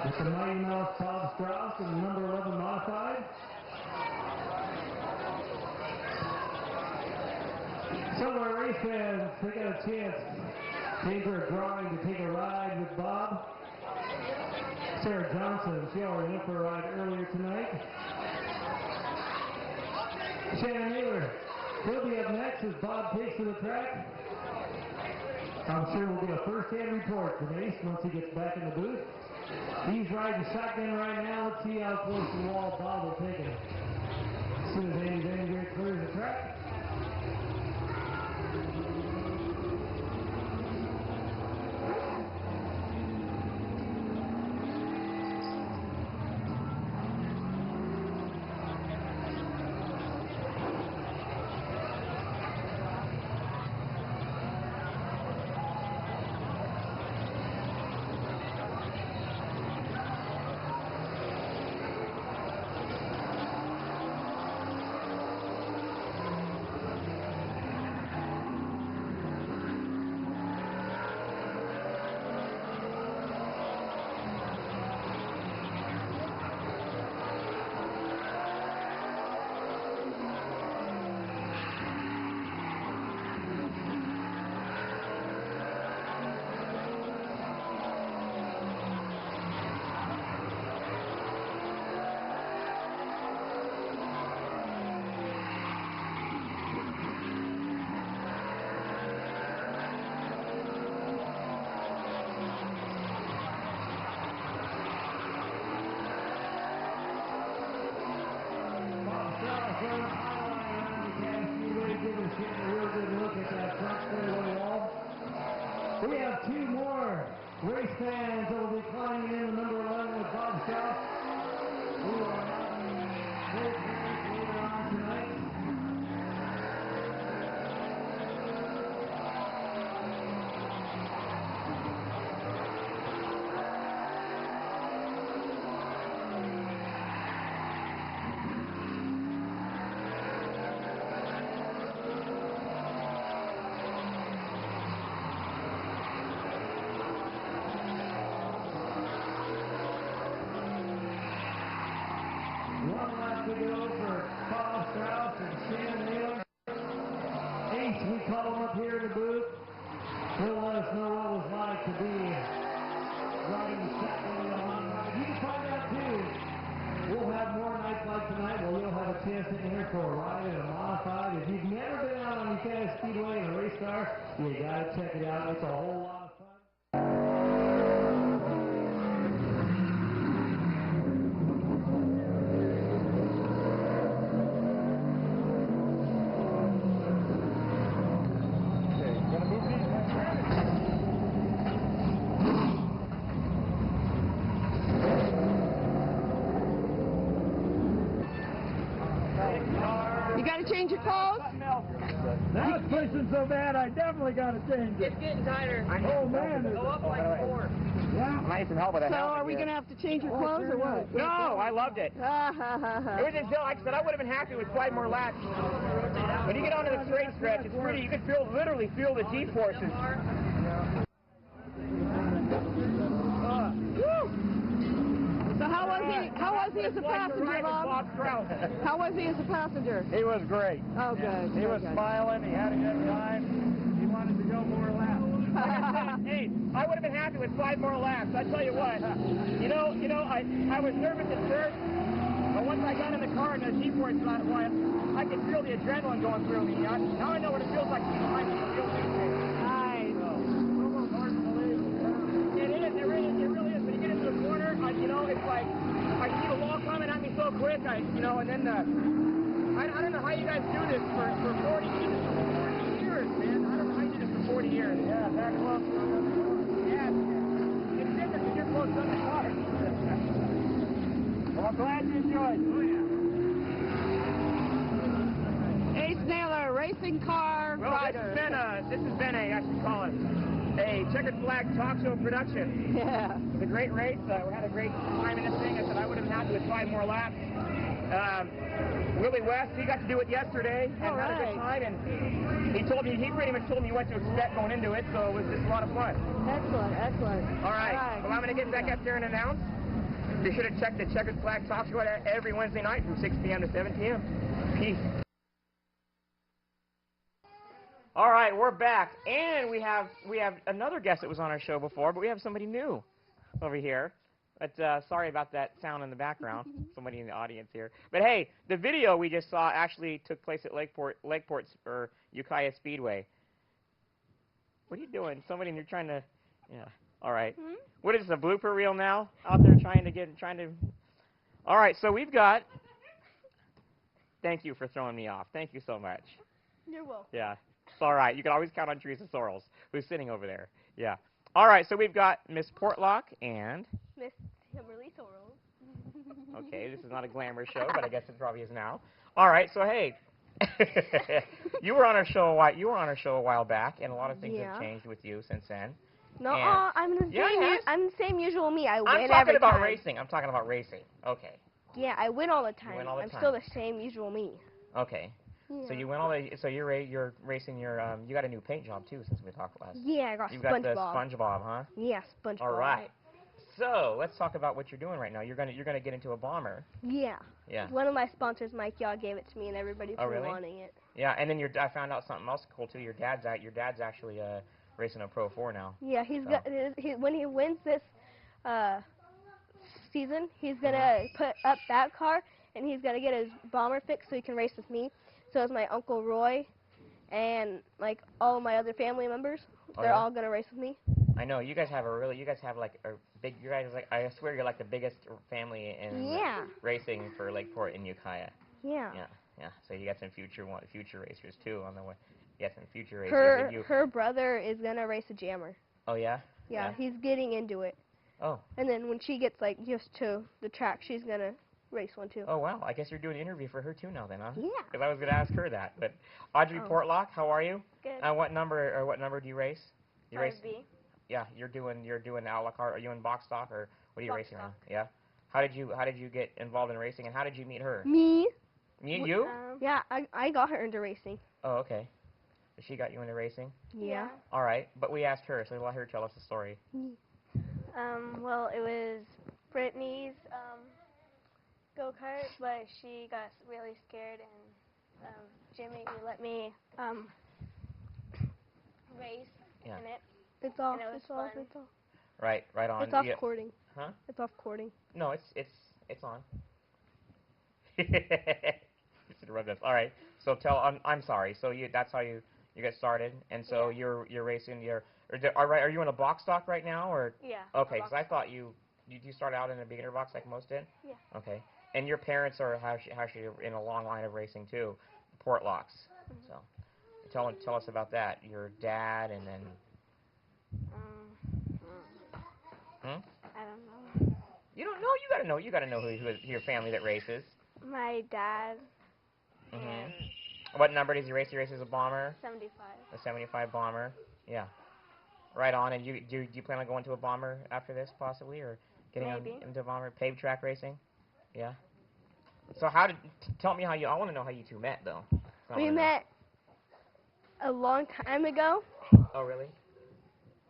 With the Mighty Mouse Bob Strauss and number 11 modified. Some of our race fans, they got a chance to enter a drawing to take a ride with Bob. Sarah Johnson, she already went for a ride earlier tonight. Shannon Mueller, he'll be up next as Bob takes to the track. I'm sure we'll get a first-hand report from Ace once he gets back in the booth. He's riding shotgun right now. Let's see how close to the wall Bob will take him. As soon as Andy Van Geer clears the track. fans that will be climbing in the number 11 with Bob Strauss. We will have those fans later on tonight. One lap to go for Bob Strauss and Shannon Naylor. Ace, we call him up here in the booth. He'll let us know what it was like to be riding second in the modified. You can find out too. We'll have more nights like tonight where you'll have a chance to enter for a ride in a modified. If you've never been out on Ukiah Speedway in a race car, you gotta check it out. It's a whole lot of fun. You got to change your clothes? Now it's pushing so bad, I definitely got to change it. It's getting tighter. Oh, man. Go up like 4. Yeah. I need some help with that. So are we going to have to change your clothes or what? No, I loved it. It was until, like I said, I would have been happy with 5 more laps. When you get onto the straight stretch, it's pretty, you can literally feel the G-forces. So how was he as a passenger, Bob? How was he as a passenger? He was great. Oh, good. He was smiling. He had a good time. He wanted to go more laps. Like I said, hey, I would have been happy with 5 more laps. I tell you what, I was nervous at first, but once I got in the car and the G-force went, I could feel the adrenaline going through me. Now I know what it feels like to be behind the wheel. Nice. It really is. When you get into the corner, it's like I see the wall coming at me so quick, and then I don't know how you guys do this for 40 years, man. I don't know how you do this for 40 years. Yeah, that close. Yeah, it's different because you're close to the water. Well, I'm glad you enjoyed. Oh, yeah. Ace Naylor, racing car Well, rider. this has been a, I should call it, a Checkered Flag talk show production. Yeah. It's a great race. We had a great time in this thing. I said I would have been happy with 5 more laps. Willie West, he got to do it yesterday and had a good time. And he pretty much told me what to expect going into it. So it was just a lot of fun. Excellent. All right. Well, I'm going to get back up there and announce. Be sure to check the Checkered Flag talk show every Wednesday night from 6 p.m. to 7 p.m. Peace. All right, we're back, and we have another guest that was on our show before, but we have somebody new over here. But sorry about that sound in the background. Somebody in the audience here. But hey, the video we just saw actually took place at Lakeport or Ukiah Speedway. What are you doing? Somebody you're trying to, yeah. All right. What is this, a blooper reel now? Out there trying to. All right, so we've got. Thank you for throwing me off. Thank you so much. You're welcome. Yeah. It's all right. You can always count on Teresa Sorrells, who's sitting over there. Yeah. All right, so we've got Miss Portlock and... Miss Kinberly Sorrells. Okay, this is not a glamour show, but I guess it probably is now. All right, so hey, you were on our show a while back, and a lot of things have changed with you since then. No, I'm the same usual me. I win every time. I'm talking about racing. I'm talking about racing. Okay. Yeah, I win all the time. You win all the I'm time. still the same usual me. Okay. Yeah. So you went you're racing your you got a new paint job too since we talked last. Yeah, I got You've SpongeBob. got the SpongeBob, huh? Yeah, SpongeBob. All right. So let's talk about what you're doing right now. You're gonna get into a bomber. Yeah. Yeah. One of my sponsors, Mike Yaw, gave it to me, and everybody's been wanting it. Yeah, and then I found out something else cool too. Your dad's actually racing a Pro 4 now. Yeah, when he wins this season, he's gonna put up that car, and he's gonna get his bomber fixed so he can race with me. So is my Uncle Roy, and like all of my other family members. They're all gonna race with me. I know you guys have like a big. You guys I swear you're like the biggest family in racing for Lakeport and Ukiah. Yeah. Yeah. So you got some future racers too on the way. You got some future racers. Her brother is gonna race a jammer. Oh yeah. Yeah, he's getting into it. Oh. And then when she gets like used to the track, she's gonna race one too. Oh wow, I guess you're doing an interview for her too now then, huh? Yeah. Because I was gonna ask her that. But Audrey Portlock, how are you? Good. What number do you race? You 5B. race? Yeah, you're doing Outlaw Kart. Are you in box stock or what are you Box racing around? stock. Yeah. How did you get involved in racing and how did you meet her? Me? You? Yeah, I got her into racing. Oh, okay. She got you into racing? Yeah. All right, but we asked her, so let her tell us the story. Well, it was Brittany's go-kart, but she got really scared, and Jimmy let me race in it. It's off. And it was It's off. fun. It's off. Right on. It's off cording. Huh? It's off cording. No, it's on. You should rub this. All right. So I'm sorry. So that's how you get started, and so you're racing. Are you in a box stock right now, or? Yeah. Okay, because I thought you started out in a beginner box like most did. Yeah. Okay. And your parents are actually in a long line of racing too, Portlocks. So tell us about that. Your dad and then. I don't know. You don't know? You gotta know who your family that races. My dad. And what number does he race? He races a bomber. 75. A 75 bomber. Yeah. Right on. And do you plan on going to a bomber after this possibly, or getting into a bomber paved track racing? Yeah. So tell me how I want to know how you two met though. We met a long time ago. Oh really?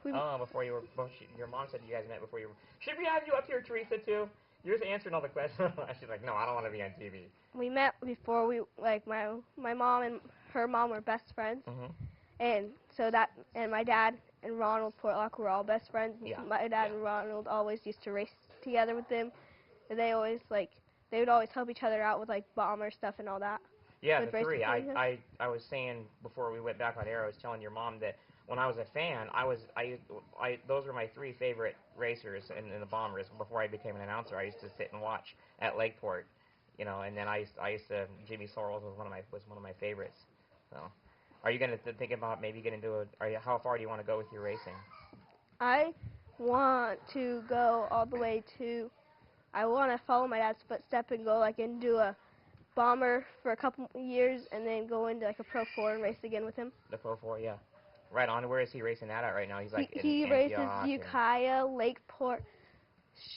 Before your mom said you guys met before you were. Should we have you up here, Teresa, too? You're just answering all the questions. She's like, no, I don't want to be on TV. We met before my mom and her mom were best friends. And so and my dad and Ronald Portlock were all best friends. Yeah. My dad and Ronald always used to race together with them. And they would always help each other out with bomber stuff and all that. Yeah, the three. I was saying before we went back on air, I was telling your mom that when I was a fan, those were my three favorite racers in the bombers. Before I became an announcer, I used to sit and watch at Lakeport, and then I used to Jimmy Sorrells was one of my favorites. So, are you going to think about maybe getting into how far do you want to go with your racing? I want to go all the way to. I want to follow my dad's footsteps and go into a bomber for a couple years and then go into a Pro 4 and race again with him. The Pro 4, yeah. Right on. Where is he racing that at right now? He's he races Ukiah, Lakeport,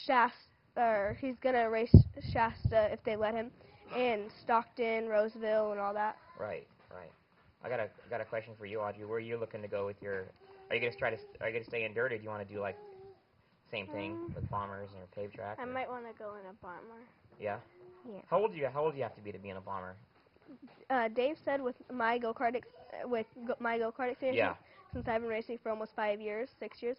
Shasta, or he's gonna race Shasta if they let him, and Stockton, Roseville, and all that. Right. I got a question for you, Audrey. Where are you looking to go with your? Are you gonna stay in dirt, or do you want to do same thing with bombers or paved track? I might want to go in a bomber. Yeah. Yeah. How old do you have to be in a bomber? Dave said with my go-kart experience, since I've been racing for almost 6 years,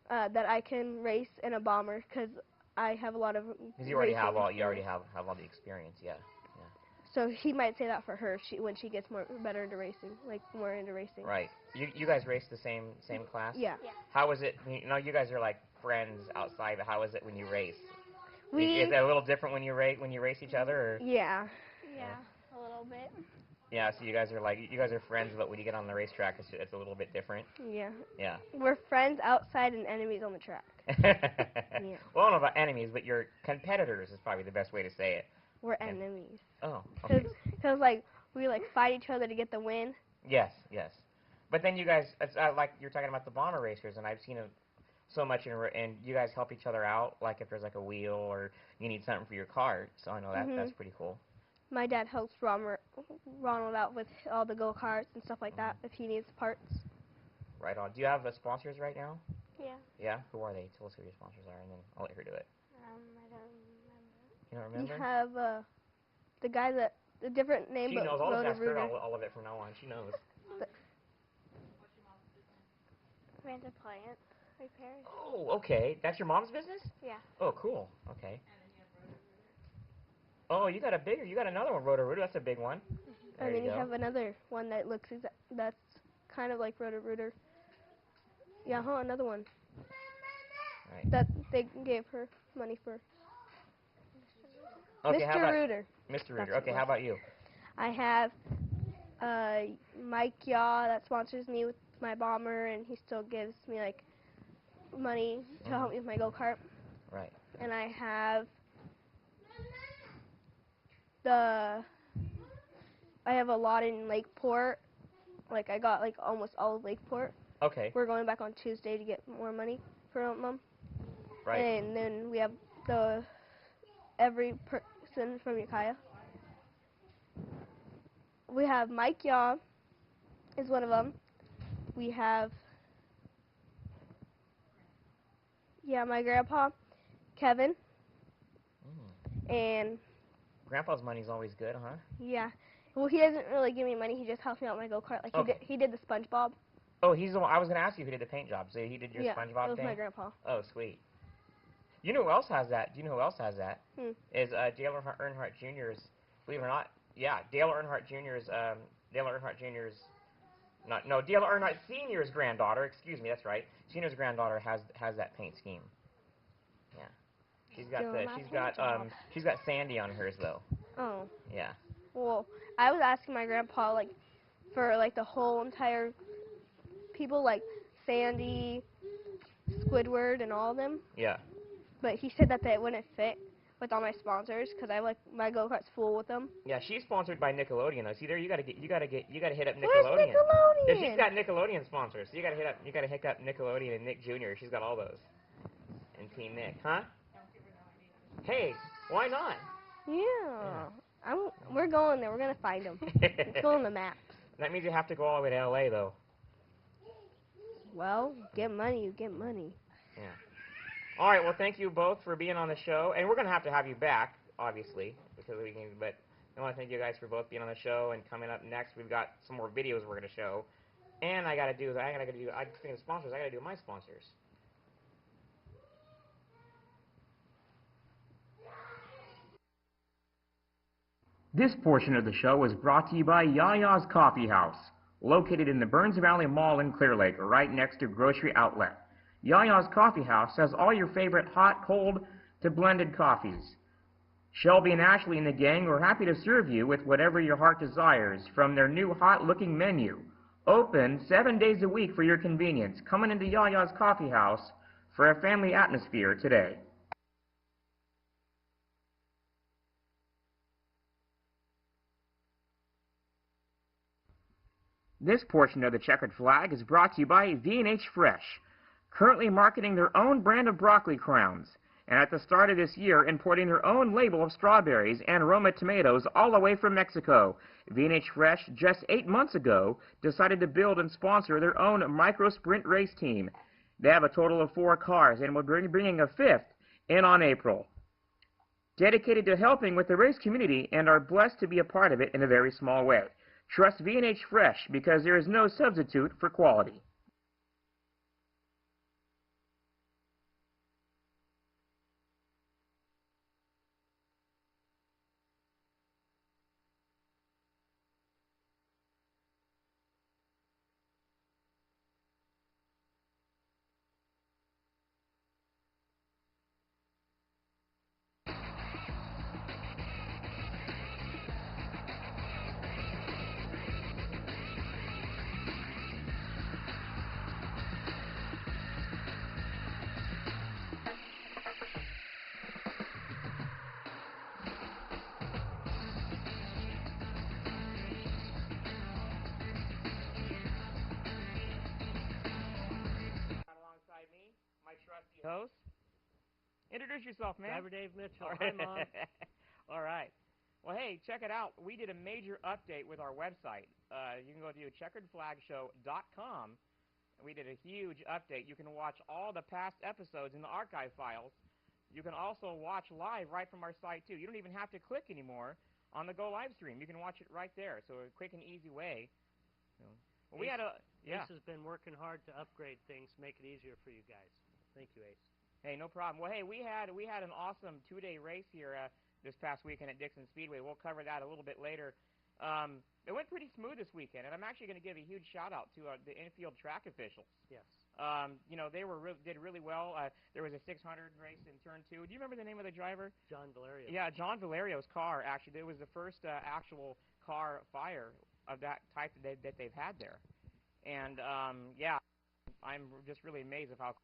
that I can race in a bomber because I have a lot of. Because you already have all the experience, yeah. So he might say that for her when she gets better into racing, more into racing. Right. You guys race the same class? Yeah. How is it? You guys are like friends outside, but how is it when you race? Is it a little different when you race each other? Or? Yeah. Yeah, a little bit. Yeah, so you guys are friends, but when you get on the racetrack, it's a little bit different. Yeah. Yeah. We're friends outside and enemies on the track. Yeah. Well, I don't know about enemies, but you're competitors is probably the best way to say it. We're enemies. Oh. Okay. Because we fight each other to get the win. Yes. But then you guys, it's like you're talking about the bomber racers, and I've seen it so much, and you guys help each other out. Like if there's a wheel or you need something for your car, so I know that's pretty cool. My dad helps Ronald out with all the go-karts and stuff like that if he needs parts. Right on. Do you have sponsors right now? Yeah. Yeah? Who are they? Tell us who your sponsors are, and then I'll let her do it. I don't remember. You don't remember? You have the guy the different name. She knows. I'll just ask her Roto-Rooter. all of it from now on. She knows. Rent appliance repairs. Oh, okay. That's your mom's business? Yeah. Oh, cool. Okay. Oh, you got another one, Roto-Rooter. That's a big one. And then you have another one that's kind of like Roto-Rooter. Yeah, another one. Right. That they gave her money for. Okay, Mr. Rooter. Mr. Rooter. Okay, how about you? I have Mike Yaw that sponsors me with my bomber, and he still gives me money to help me with my go-kart. Right. And I have a lot in Lakeport. Like, I got, like, almost all of Lakeport. Okay. We're going back on Tuesday to get more money for Mom. Right. And then we have every person from Ukiah. We have Mike Yaw is one of them. We have, my grandpa, Kevin. And Grandpa's money's always good, huh? yeah. Well, he doesn't really give me money. He just helps me out with my go-kart. Like, he did the SpongeBob. Oh, he's the one. I was going to ask you who did the paint job. So he did your SpongeBob it was thing? my grandpa. Oh, sweet. You know who else has that? Do you know who else has that? Is Dale Earnhardt Jr.'s, believe it or not, Dale Earnhardt Jr.'s, Dale Earnhardt Sr.'s granddaughter, excuse me, that's right. Senior's granddaughter has that paint scheme. Yeah. She's got Sandy on hers, though. Oh. Yeah. Well, I was asking my grandpa, like, for, like, the whole entire people, like Sandy, Squidward, and all of them. Yeah. But he said that they wouldn't fit with all my sponsors because my go-kart's full with them. Yeah, she's sponsored by Nickelodeon. Though. See there, you gotta hit up Nickelodeon. Where's Nickelodeon? Yeah, she's got Nickelodeon sponsors. So you gotta hit up Nickelodeon and Nick Jr. She's got all those. And Team Nick, huh? Hey, why not? Yeah. We're going there. We're gonna find them. Let's go on the maps. That means you have to go all the way to LA, though. Well, get money. You get money. Yeah. All right. Well, thank you both for being on the show, and we're gonna have you back, obviously, because we can. But I want to thank you guys for both being on the show. And coming up next, we've got some more videos we're gonna show. And I gotta do. Speaking of sponsors, I gotta do my sponsors. This portion of the show is brought to you by Yaya's Coffee House, located in the Burns Valley Mall in Clear Lake, right next to Grocery Outlet. Yaya's Coffee House has all your favorite hot, cold, to blended coffees. Shelby and Ashley and the gang are happy to serve you with whatever your heart desires from their new hot-looking menu. Open 7 days a week for your convenience. Come into Yaya's Coffee House for a family atmosphere today. This portion of the Checkered Flag is brought to you by V&H Fresh, currently marketing their own brand of broccoli crowns, and at the start of this year importing their own label of strawberries and Roma tomatoes all the way from Mexico. V&H Fresh, just 8 months ago, decided to build and sponsor their own micro-sprint race team. They have a total of 4 cars and will be bringing a 5th in on April. Dedicated to helping with the race community and are blessed to be a part of it in a very small way. Trust V&H Fresh because there is no substitute for quality. Host. Introduce yourself, man. Driver Dave Mitchell. Hi, Mom. All right. Well, hey, check it out. We did a major update with our website. You can go to checkeredflagshow.com. We did a huge update. You can watch all the past episodes in the archive files. You can also watch live right from our site, too. You don't even have to click anymore on the Go live stream. You can watch it right there. So a quick and easy way. Well, Ace has been working hard to upgrade things, make it easier for you guys. Thank you, Ace. Hey, no problem. Well, hey, we had an awesome 2-day race here this past weekend at Dixon Speedway. We'll cover that a little bit later. It went pretty smooth this weekend, and I'm actually going to give a huge shout-out to the infield track officials. Yes. You know, they did really well. There was a 600 race in Turn 2. Do you remember the name of the driver? John Valerio. Yeah, John Valerio's car, actually. It was the first actual car fire of that type that they've had there. And, yeah, I'm just really amazed of how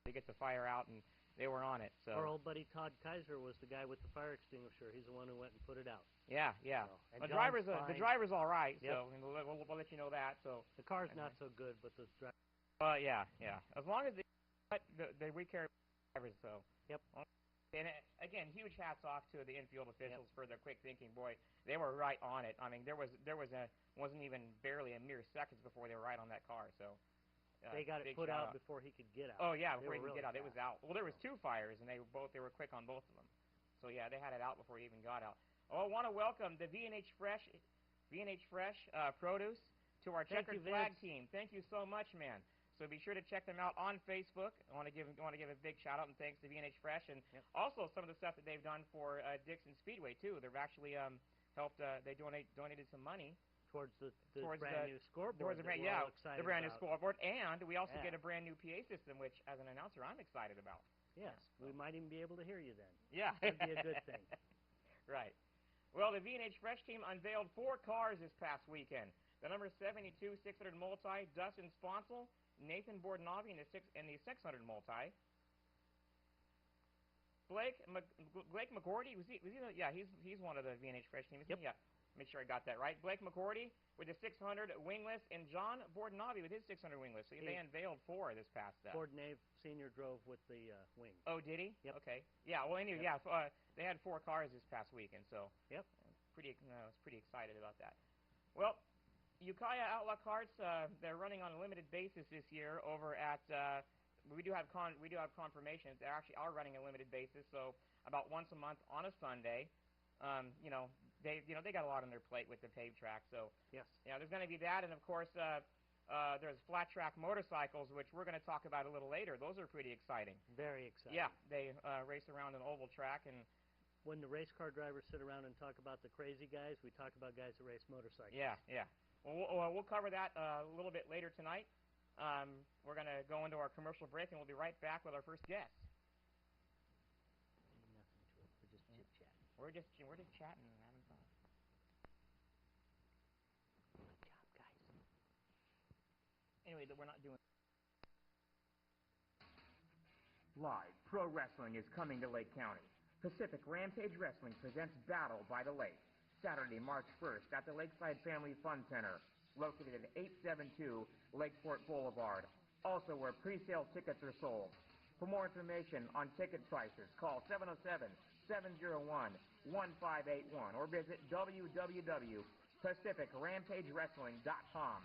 to get the fire out, and they were on it. So our old buddy Todd Kaiser was the guy with the fire extinguisher. He's the one who went and put it out. Yeah, yeah. So, The driver's all right. Yep. So we'll let you know that. So the car's not so good, but the driver. Yeah, yeah. As long as we carry drivers, so. Yep. And again, huge hats off to the infield officials for their quick thinking. Boy, they were right on it. I mean, wasn't even barely a mere seconds before they were right on that car. So they got it put out before he could get out. Oh yeah, before he could really get out, fast. it was out. Well, there was 2 fires, and they were quick on both of them. So yeah, they had it out before he even got out. Oh, I want to welcome the V&H Fresh produce to our Checkered Flag team. Thank you so much, man. So be sure to check them out on Facebook. I want to give a big shout out and thanks to V&H Fresh, and also some of the stuff that they've done for Dixon Speedway too. They've actually helped. They donated some money towards the brand new scoreboard. The brand new scoreboard, and we also get a brand new PA system, which as an announcer I'm excited about. Yes, we might even be able to hear you then. Yeah, that'd be a good thing. Right. Well, the V&H Fresh team unveiled 4 cars this past weekend. The number 72 600 multi, Dustin Sponsel, Nathan Bordenovi in the 600 multi. Blake McGordy, he's one of the V&H Fresh team. Yep. Yeah, make sure I got that right. Blake McGordy with the 600 wingless, and John Bordenovi with his 600 wingless. So they unveiled 4 this past. Bordenovi Senior drove with the wing. Oh, did he? Yep. Okay. Yeah. Well, anyway, they had 4 cars this past weekend, so I was pretty excited about that. Well, Ukiah Outlaw Karts, they're running on a limited basis this year over at. We do have confirmation that they actually are running a limited basis, so about once a month on a Sunday. They got a lot on their plate with the paved track, so there's going to be that, and of course there's flat track motorcycles, which we're going to talk about a little later. Those are pretty exciting. Very exciting. Yeah, they race around an oval track, and when the race car drivers sit around and talk about the crazy guys, we talk about guys that race motorcycles. Yeah, yeah. Well, we'll cover that a little bit later tonight. We're going to go into our commercial break, and we'll be right back with our first guest. Nothing to it. We're just chit-chatting. We're just chatting and having fun. Good job, guys. Anyway, we're not doing. Live Pro Wrestling is coming to Lake County. Pacific Rampage Wrestling presents Battle by the Lake, Saturday, March 1st at the Lakeside Family Fun Center, located at 872 Lakeport Boulevard, also where pre-sale tickets are sold. For more information on ticket prices, call 707-701-1581 or visit www.pacificrampagewrestling.com.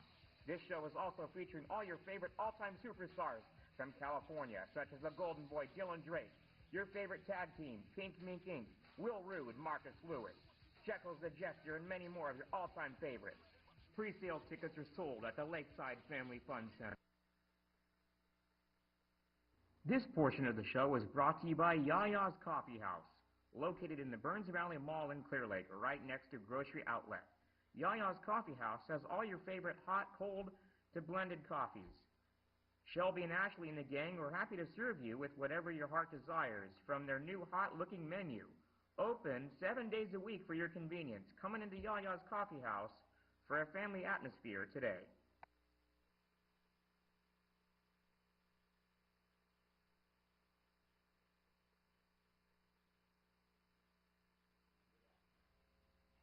This show is also featuring all your favorite all-time superstars from California, such as the Golden Boy Dylan Drake, your favorite tag team, Pink Mink Inc., Will Rude, Marcus Lewis, Jekyll's the Jester, and many more of your all-time favorites. Pre-sale tickets are sold at the Lakeside Family Fun Center. This portion of the show is brought to you by Yaya's Coffee House, located in the Burns Valley Mall in Clear Lake, right next to Grocery Outlet. Yaya's Coffee House has all your favorite hot, cold, to blended coffees. Shelby and Ashley and the gang are happy to serve you with whatever your heart desires from their new hot-looking menu. Open 7 days a week for your convenience. Come into Yaya's Coffee House for a family atmosphere today.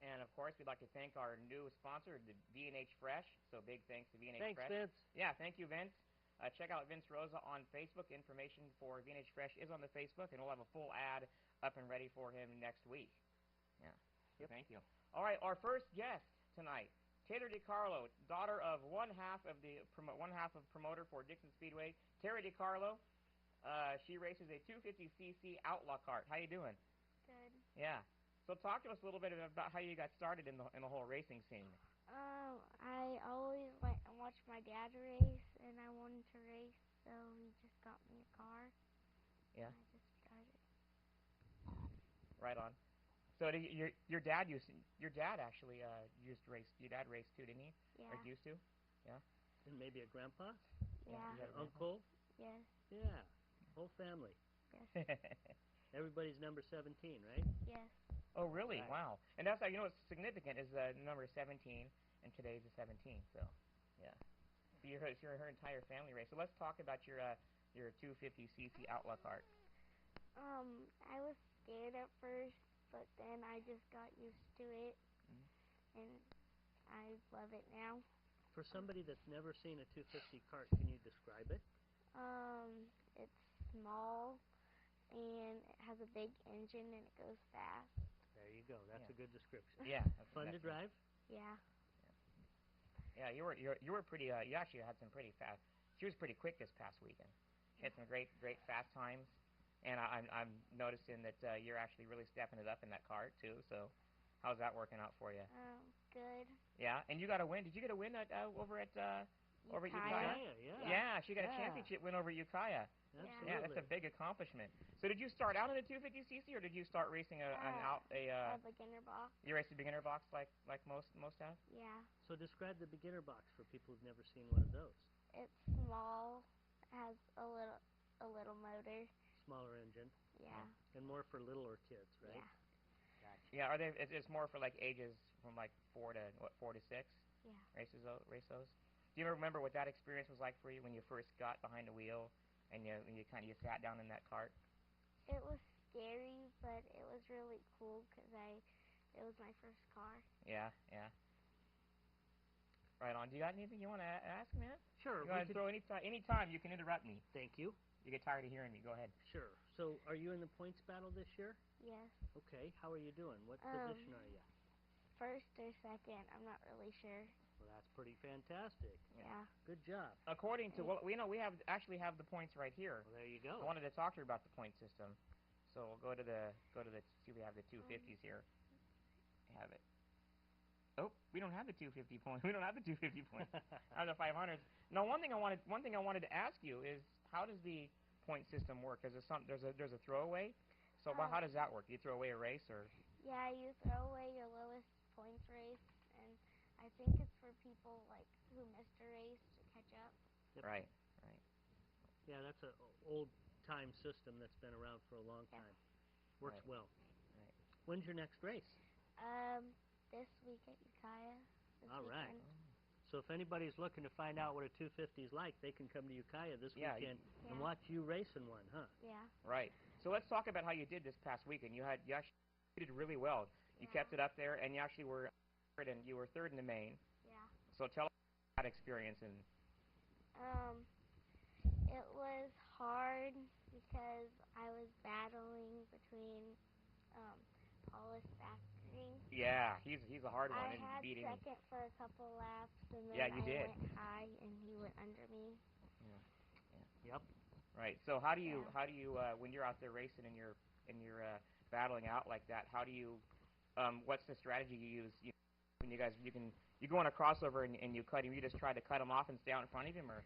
And of course, we'd like to thank our new sponsor, the V&H Fresh. So big thanks to V&H Fresh. Thanks, Vince. Yeah, thank you, Vince. Check out Vince Rosa on Facebook. Information for V&H Fresh is on the Facebook, and we'll have a full ad up and ready for him next week. Yeah. Yep. Thank you. All right, our first guest tonight, Taylor DiCarlo, daughter of one half of promoter for Dixon Speedway, Terry DiCarlo. She races a 250cc Outlaw Kart. How you doing? Good. Yeah. So talk to us a little bit about how you got started in the whole racing scene. I always watched my dad race, and I wanted to race, so he just got me a car. Yeah. And I just started. Right on. So your dad actually used to race. Your dad raced too, didn't he? Yeah. Or used to? Yeah. And maybe a grandpa? Yeah. An uncle? Yes. Yeah. Whole family. Yes. Everybody's number 17, right? Yes. Oh, really? Right. Wow. And that's how what's significant is the number 17, and today's the 17th. So, yeah. So you're her entire family race. So let's talk about your your 250cc Outlaw Kart? I was scared at first, but then I just got used to it, and I love it now. For somebody that's never seen a 250 kart, can you describe it? It's small, and it has a big engine, and it goes fast. There you go. That's a good description. Yeah. Fun to drive? Yeah. Yeah, you were pretty. You actually had some pretty fast. She was pretty quick this past weekend. She had some great fast times, and I'm noticing that you're actually really stepping it up in that kart too. So, how's that working out for you? Good. Yeah, and you got a win. Did you get a win over at Ukiah? Yeah, she got a championship win over Ukiah. Absolutely. Yeah, that's a big accomplishment. So did you start out in a 250cc, or did you start racing a beginner box? You raced a beginner box like most have? Yeah. So describe the beginner box for people who've never seen one of those. It's small, has a little motor. Smaller engine. Yeah. And more for littler kids, right? Yeah. Gotcha. Yeah, are they? It's more for like ages from like 4 to 6. Yeah. Race those. Do you remember what that experience was like for you when you first got behind the wheel and you sat down in that kart? It was scary, but it was really cool because it was my first car. Yeah. Right on. Do you got anything you want to ask, man? Sure. You want to throw any time you can interrupt me. Thank you. You get tired of hearing me. Go ahead. Sure. So, are you in the points battle this year? Yes. Okay. How are you doing? What position are you? First or second. I'm not really sure. Well, that's pretty fantastic. Yeah. Good job. According to what we know, we actually have the points right here. Well, there you go. I wanted to talk to her about the point system. So we'll go to the see, we have the 250s here. We have it. Oh, we don't have the 250 points. We don't have the 250 points. I have the 500s. Now, one thing I wanted to ask you is, how does the point system work? There's a throwaway. So how does that work? Do you throw away a race or? Yeah, you throw away your lowest points race, and I think it's for people like who missed a race to catch up. Yep. Right. Yeah, that's an old-time system that's been around for a long time. Works well. Right. When's your next race? This week at Ukiah. All right. So if anybody's looking to find out what a 250 is like, they can come to Ukiah this weekend and watch you racing one, huh? Yeah. Right. So let's talk about how you did this past weekend. You actually did really well. You kept it up there, and you actually were third in the main. Yeah. So tell us about that experience and. It was hard because I was battling between Paulus Thackeray. Yeah, he's a hard one. I and had beating second for a couple laps, and then you did. went high, and he went under me. Yeah. Yep. Right. So how do you when you're out there racing and you're battling out like that? How do you what's the strategy you use? When you go on a crossover and you cut him, you just try to cut him off and stay out in front of him, or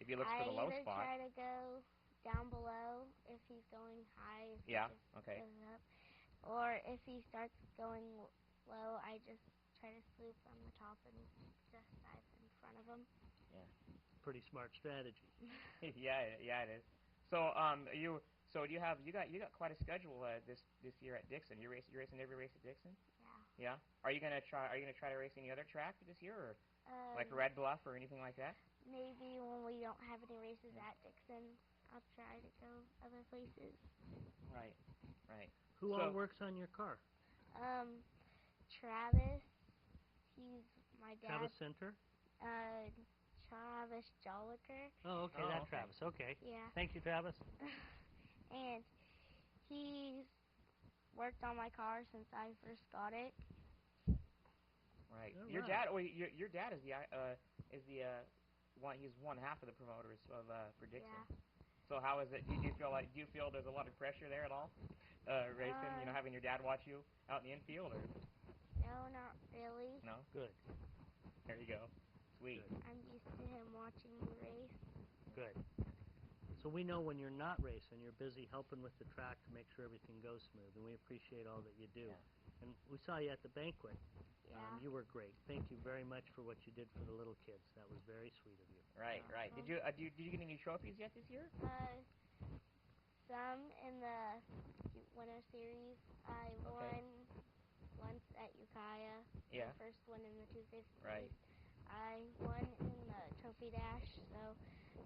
if he looks for the low spot. I either try to go down below if he's going high. If he goes up. Or if he starts going low, I just try to swoop on the top and just dive in front of him. Yeah. Pretty smart strategy. yeah, it is. So you got quite a schedule this year at Dixon. You're racing every race at Dixon? Yeah. Yeah. Are you gonna try to race any other track this year, or like Red Bluff or anything like that? Maybe when we don't have any races at Dixon, I'll try to go other places. Right. Who all works on your car? Travis. He's my dad. Travis Center? Travis Jolliker. Oh, okay, that's Travis. Okay. Yeah. Thank you, Travis. And he's worked on my car since I first got it. Right. All Your right. dad. Well, your dad is the one. He's one half of the promoters for Dixon. Yeah. So how is it? Do you feel there's a lot of pressure there at all? Racing, having your dad watch you out in the infield, or? No, not really. No. Good. There you go. Sweet. Good. I'm used to him watching me race. Good. So we know when you're not racing, you're busy helping with the track to make sure everything goes smooth, and we appreciate all that you do. Yeah. And we saw you at the banquet. Yeah. You were great. Thank you very much for what you did for the little kids. That was very sweet of you. Right. Did you get any trophies yet this year? Some in the winter series. I won once at Ukiah. Yeah. The first one in the 250. Right. I won in the trophy dash. So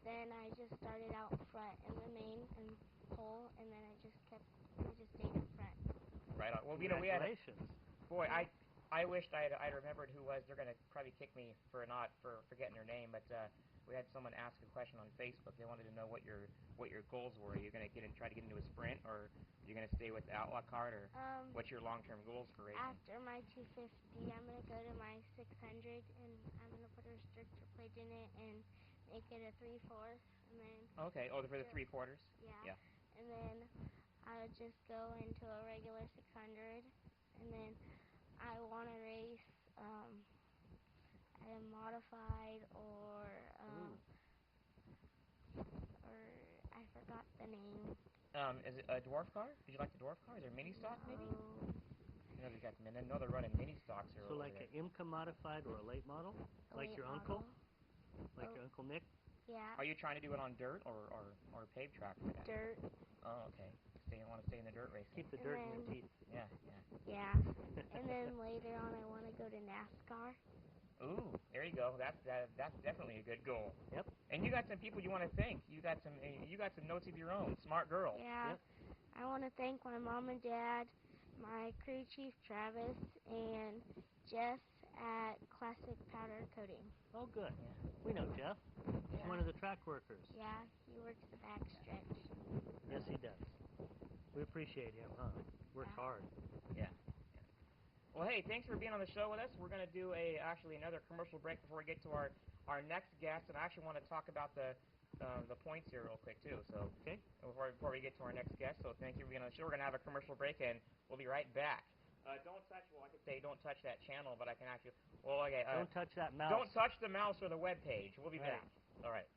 then I just started out front in the main and pole, and then I just stayed up front. Right on. Well, congratulations. Boy, I wished I'd remembered who was. They're gonna probably kick me for forgetting their name, but we had someone ask a question on Facebook. They wanted to know what your goals were. Are you gonna try to get into a sprint, or are you gonna stay with the Outlaw Kart, or what's your long-term goals for racing? After my 250, I'm gonna go to my 600, and I'm gonna put a restrictor plate in it and make it a 3/4, and then. Okay. Oh, for the 3/4. Yeah. Yeah. And then I would just go into a regular 600, and then I want to race a modified or I forgot the name. Is it a dwarf car? Did you like the dwarf car? Is there a mini stock maybe? You know, they got them, and I know they're running mini stocks here. So like an IMCA modified or a late model, like your uncle, like your Uncle Nick. Yeah. Are you trying to do it on dirt or paved track? Dirt. Oh, okay. Want to stay in the dirt racing. Keep the dirt in your teeth. Yeah. Yeah. And then later on, I want to go to NASCAR. Ooh, there you go. That's definitely a good goal. Yep. And you got some people you want to thank. You got some notes of your own. Smart girl. Yeah. Yep. I want to thank my mom and dad, my crew chief Travis, and Jeff at Classic Powder Coating. Oh, good. Yeah. We know Jeff. He's one of the track workers. Yeah, he works the back stretch. Yes, he does. We appreciate him, huh? Works hard. Yeah. Well, hey, thanks for being on the show with us. We're going to do actually another commercial break before we get to our next guest, and I actually want to talk about the points here real quick too. So okay, before we get to our next guest, so thank you for being on the show. We're going to have a commercial break, and we'll be right back. Don't touch. Well, I could say don't touch that channel, but I can actually. Well, okay. Don't touch that mouse. Don't touch the mouse or the web page. We'll be back. All right.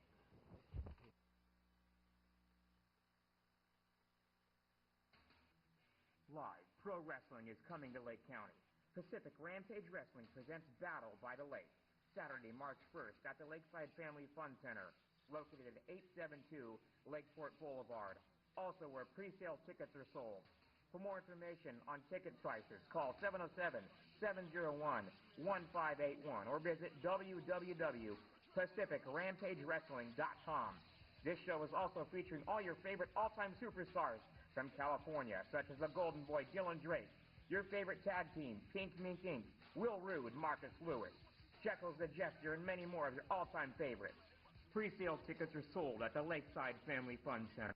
Live pro wrestling is coming to Lake County. Pacific Rampage Wrestling presents Battle by the Lake, Saturday, March 1st at the Lakeside Family Fun Center, located at 872 Lakeport Boulevard, also where pre-sale tickets are sold. For more information on ticket prices, call 707-701-1581 or visit www.pacificrampagewrestling.com. This show is also featuring all your favorite all-time superstars from California, such as the Golden Boy Dylan Drake, your favorite tag team, Pink Mink Inc., Will Rude, Marcus Lewis, Jekyll's the Jester, and many more of your all-time favorites. Pre-sale tickets are sold at the Lakeside Family Fun Center.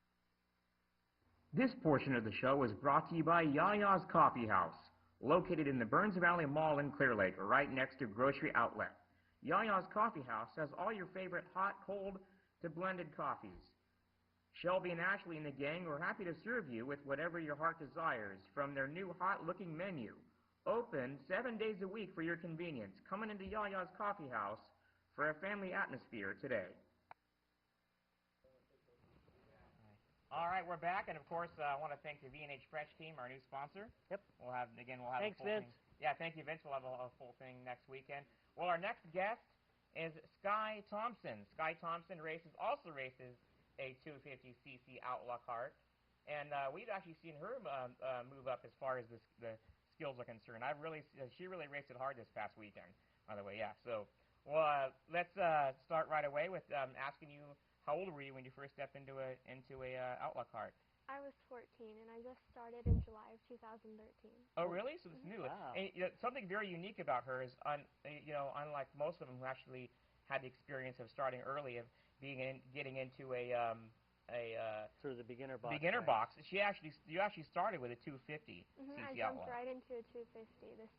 This portion of the show is brought to you by Yaya's Coffee House, located in the Burns Valley Mall in Clear Lake, right next to Grocery Outlet. Yaya's Coffee House has all your favorite hot, cold, to blended coffees. Shelby and Ashley and the gang are happy to serve you with whatever your heart desires from their new hot-looking menu. Open 7 days a week for your convenience. Come into Yaya's Coffee House for a family atmosphere today. All right, we're back, and of course, I want to thank the V&H Fresh team, our new sponsor. Yep. We'll have Thanks, a full Vince. thing. Yeah, thank you, Vince. We'll have a full thing next weekend. Well, our next guest is Sky Thompson. Sky Thompson also races a 250cc Outlaw Kart, and we've actually seen her move up as far as the skills are concerned. She really raced it hard this past weekend, by the way. Yeah. So, well, let's start right away with asking you, how old were you when you first stepped into a Outlaw Kart? I was 14, and I just started in July of 2013. Oh, really? So it's new. Wow. And, something very unique about her is, unlike most of them who actually had the experience of starting early, of getting into a sort of the beginner box. Box. You actually started with a 250. I jumped right into a 250 this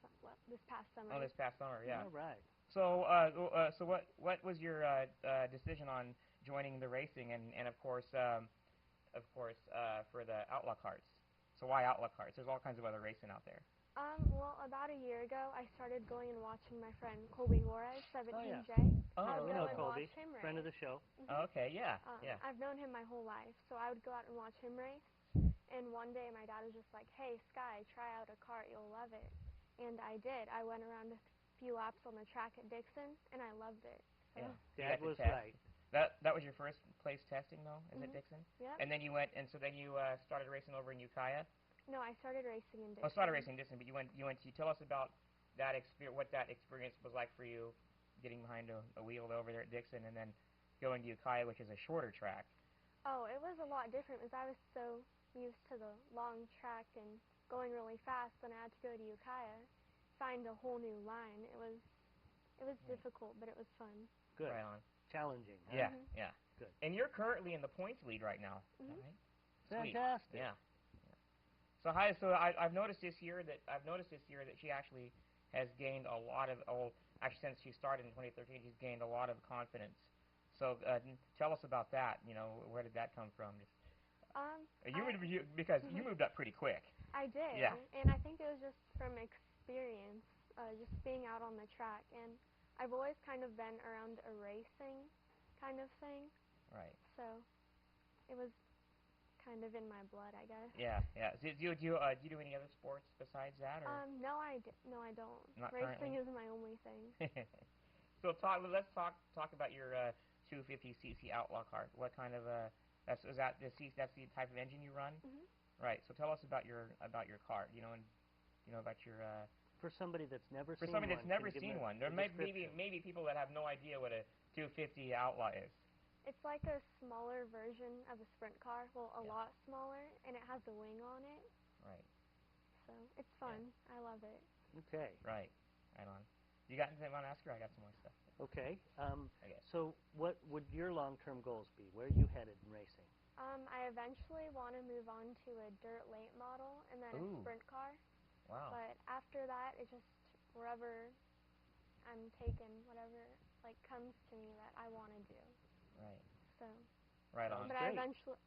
past summer. Oh, this past summer, yeah. All right. So, so what was your decision on joining the racing, and of course, for the Outlaw Karts? So why Outlaw Karts? There's all kinds of other racing out there. Well, about a year ago, I started going and watching my friend Colby Juarez, 17J. Oh, yeah. I would we go know and Colby, watch him race. friend of the show. Okay, yeah, yeah. I've known him my whole life, so I would go out and watch him race. And one day, my dad was just like, "Hey, Sky, try out a kart. You'll love it." And I did. I went around a few laps on the track at Dixon, and I loved it. So. Yeah, Dad was right. That was your first place testing, though, is it Dixon? Yeah. And then you went, and so then you started racing over in Ukiah. No, I started racing in Dixon. Oh, started racing in Dixon, but you went. You tell us about that experience. What that experience was like for you, getting behind a wheel over there at Dixon, and then going to Ukiah, which is a shorter track. Oh, it was a lot different because I was so used to the long track and going really fast. When I had to go to Ukiah, find a whole new line. It was difficult, but it was fun. Good. Right on. Challenging. Huh? Yeah, yeah. Good. And you're currently in the points lead right now, right? Sweet. Fantastic. Yeah. So I've noticed this year that she actually has gained a lot of actually since she started in 2013, she's gained a lot of confidence. So tell us about that. You know, where did that come from? Because you moved up pretty quick. I did. Yeah. And I think it was just from experience, just being out on the track. And I've always kind of been around a racing kind of thing. Right. So it was kind of in my blood, I guess. Yeah, yeah. Do you do any other sports besides that? Or? No, I don't. Not Racing currently? is my only thing. So let's talk about your 250cc Outlaw Kart. What kind of that's the type of engine you run? Mm-hmm. Right. So tell us about your cart. You know, and about your. For somebody that's never seen one, there may maybe people that have no idea what a 250 Outlaw is. It's like a smaller version of a sprint car. Well, a lot smaller, and it has a wing on it. Right. So it's fun. I love it. Okay. Right. Right on. You got anything you want to ask her? I got some more stuff. Okay. So what would your long-term goals be? Where are you headed in racing? I eventually want to move on to a dirt late model and then a sprint car. Wow. But after that, it's just wherever I'm taken, whatever comes to me that I want to do. Right. So. Right on. But great.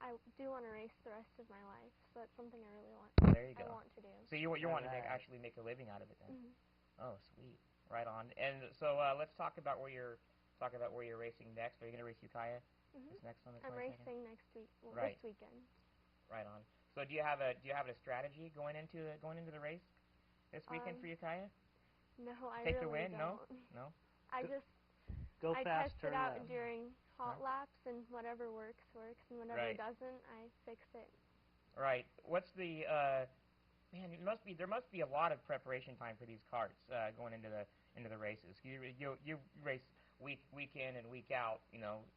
I do want to race the rest of my life. So that's something I really want. There you go. I want to do. So you want to actually make a living out of it then? Mm-hmm. Oh, sweet. Right on. And so let's talk about where you're racing next. Are you going to race Ukiah this next one? I'm racing next week. Well, right. This weekend. Right on. So do you have a strategy going into the race this weekend for Ukiah? No, I Take really the win? don't. No. I just go fast, test turn it out left. during hot laps, and whatever works, and whatever doesn't, I fix it. Right. What's the man? There must be a lot of preparation time for these carts going into the races. You race week in and week out, you know.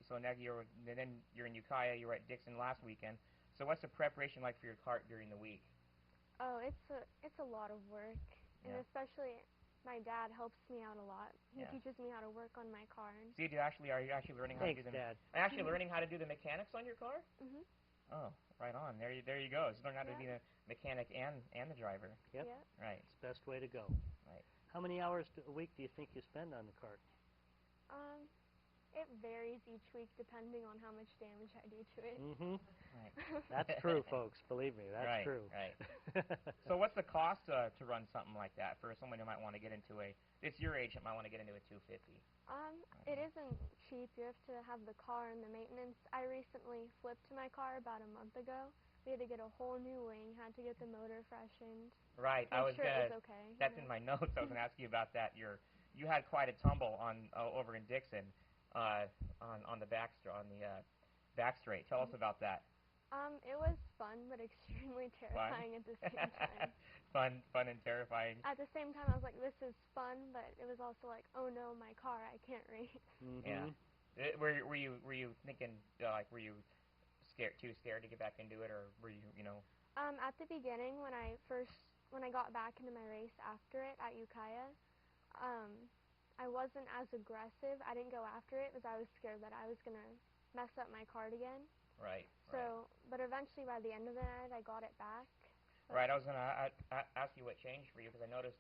So now then you're in Ukiah. You were at Dixon last weekend. So what's the preparation like for your cart during the week? Oh, it's a lot of work, and especially my dad helps me out a lot. He teaches me how to work on my car. And are you actually learning how to do learning how to do the mechanics on your car? Mhm. Oh, right on. There you go. So learn how to be the mechanic and the driver. Yep. Right. It's the best way to go. Right. How many hours a week do you think you spend on the cart? It varies each week depending on how much damage I do to it. Mm-hmm. Right. That's true, folks. Believe me, that's true. Right. So what's the cost to run something like that for someone who might want to get into it's your age that might want to get into a 250? It isn't cheap. You have to have the car and the maintenance. I recently flipped my car about a month ago. We had to get a whole new wing, had to get the motor freshened. Right. Make sure it was okay. That's in my notes. I was going to ask you about that. You had quite a tumble over in Dixon on the back straight. Tell us about that. It was fun, but extremely terrifying at the same time. Fun and terrifying. At the same time, I was like, this is fun, but it was also like, oh no, my car, I can't race. Mm-hmm. Yeah. Were you thinking were you too scared to get back into it, or were you At the beginning, when I got back into my race after it at Ukiah, I wasn't as aggressive. I didn't go after it because I was scared that I was gonna mess up my cart again. Right. So, but eventually by the end of the night, I got it back. Right. I was gonna ask you what changed for you because I noticed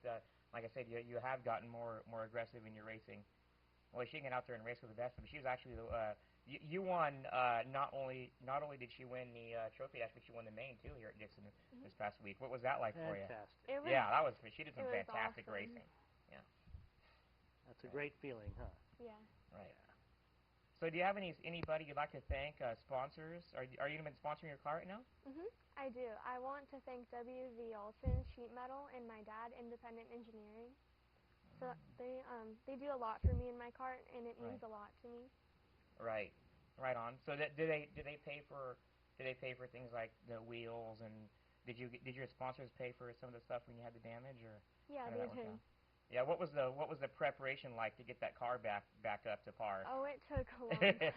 like I said, you have gotten more aggressive in your racing. Well, she can get out there and race with the best, but she was actually you won. Not only did she win the trophy dash, but she won the main too here at Dixon this past week. What was that like for you? Fantastic. She did some fantastic racing. Yeah. That's a great feeling, huh? Yeah. Right. So do you have anybody you'd like to thank, sponsors? Are you going to be sponsoring your car right now? I do. I want to thank WV Alton Sheet Metal and my dad, Independent Engineering. So they do a lot for me in my cart, and it means a lot to me. Right. Right on. So do they pay for things like the wheels, and did your sponsors pay for some of the stuff when you had the damage, or yeah, they do. Yeah, what was the preparation like to get that car back up to par? Oh, it took a long time.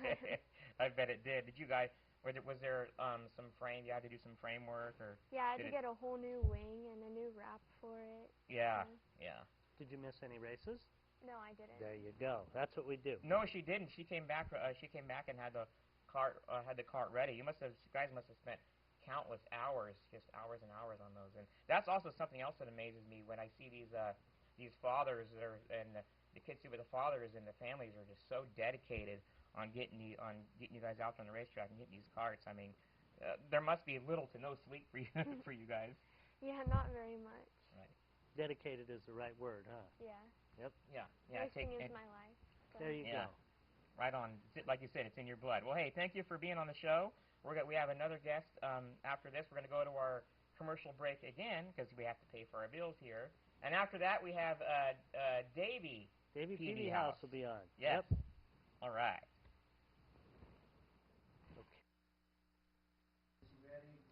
I bet it did. Did you guys? Was there some frame? You had to do some framework, or? Yeah, I had to get a whole new wing and a new wrap for it. Yeah, yeah. Did you miss any races? No, I didn't. There you go. That's what we do. No, she didn't. She came back. She came back and had the cart ready. You guys must have spent countless hours, just hours and hours on those. And that's also something else that amazes me when I see these fathers and the kids who are the fathers and the families are just so dedicated on getting you guys out on the racetrack and getting these carts. I mean, there must be little to no sleep for you for you guys. Yeah, not very much. Right. Dedicated is the right word, huh? Yeah. Yep. Yeah. Racing is my life. So. There you go. Right on. Like you said, it's in your blood. Well, hey, thank you for being on the show. We have another guest after this. We're going to go to our commercial break again because we have to pay for our bills here. And after that, we have Davey. Davey P.D. House will be on. Yes. Yep. All right.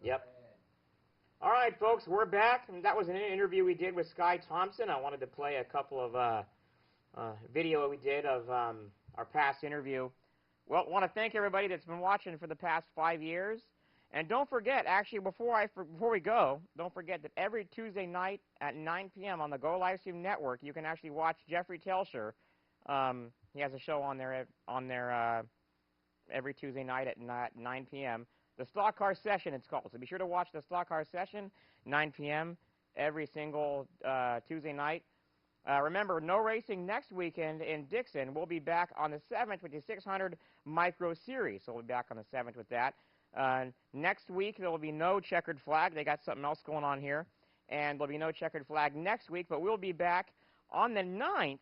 Yep. All right, folks, we're back. And that was an interview we did with Sky Thompson. I wanted to play a couple of video we did of our past interview. Well, I want to thank everybody that's been watching for the past 5 years. And don't forget, actually, before we go, don't forget that every Tuesday night at 9 p.m. on the Go Livestream Network, you can actually watch Jeffrey Telscher. He has a show on there every Tuesday night at 9 p.m. The Stock Car Session, it's called. So be sure to watch the Stock Car Session, 9 p.m. every single Tuesday night. Remember, no racing next weekend in Dixon. We'll be back on the 7th with the 600 Micro Series. So we'll be back on the 7th with that. Next week, there will be no checkered flag. They got something else going on here. And there'll be no checkered flag next week. But we'll be back on the 9th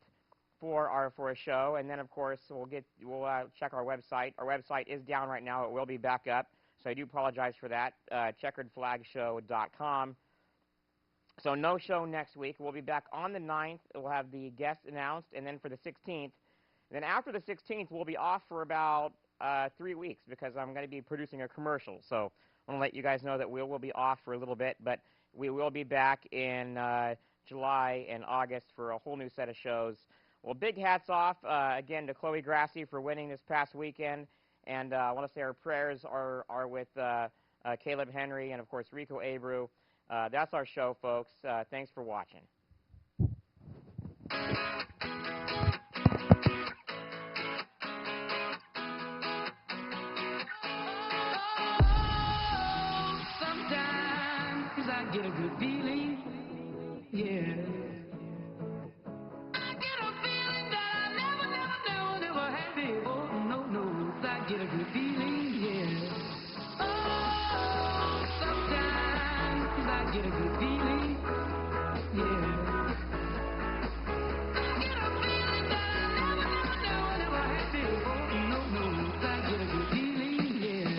for a show. And then, of course, we'll check our website. Our website is down right now. It will be back up. So I do apologize for that. checkeredflagshow.com. So no show next week. We'll be back on the 9th. We'll have the guests announced, and then for the 16th. And then after the 16th, we'll be off for about 3 weeks because I'm going to be producing a commercial. So I want to let you guys know that we will be off for a little bit, but we will be back in July and August for a whole new set of shows. Well, big hats off, again, to Chloe Grassi for winning this past weekend. And I want to say our prayers are with Caleb Henry and, of course, Rico Abreu. That's our show, folks. Thanks for watching. Sometimes I get a good feeling, yeah. I get a feeling that I never had before. No, I get a good feeling, yeah. Oh, sometimes I get a good feeling, yeah. I get a feeling that I never had before. No, I get a good feeling, yeah.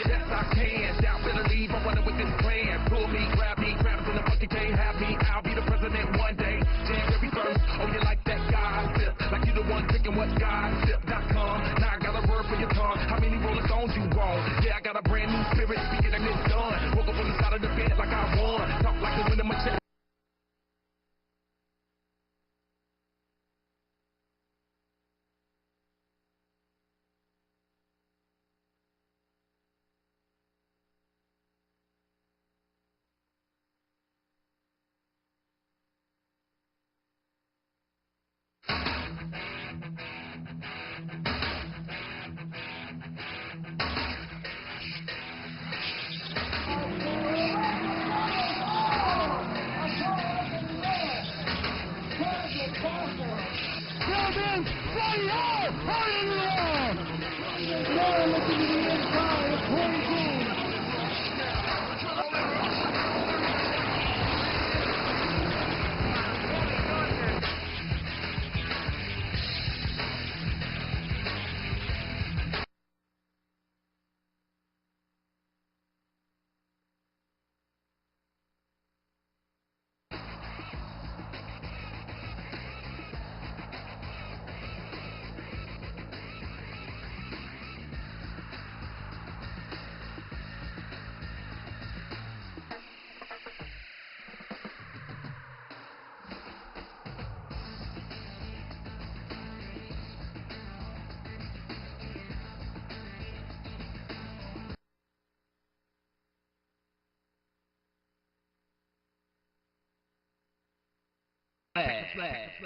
Yes, I can. Doubt, better leave. I'm running with this plan. Pull me, grab me, grab us in the bucket, can't have me. I'll be the president one day. January 1st. Oh, you like that gossip? Like you the one thinking what gossip.com. Now I got a word for your tongue. How many Rolling Stones you want? Yeah, I got a brand new spirit speaking and it's done. Woke up on the side of the bed like I won. Talk like the wind of my chest.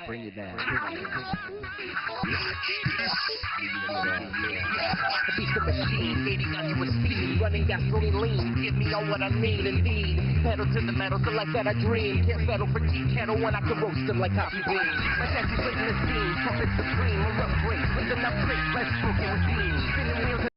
Bring it down. A beast of machine, 80 on you with speed, running gasoline lean. Give me all what I need, indeed. Pedal to the metal, so like that I dream. Can't settle for cheap cattle when I can roast them like coffee beans. My daddy's waiting the scene, trumpet supreme, a rough race with enough grace, less broken with beans. Spinning wheels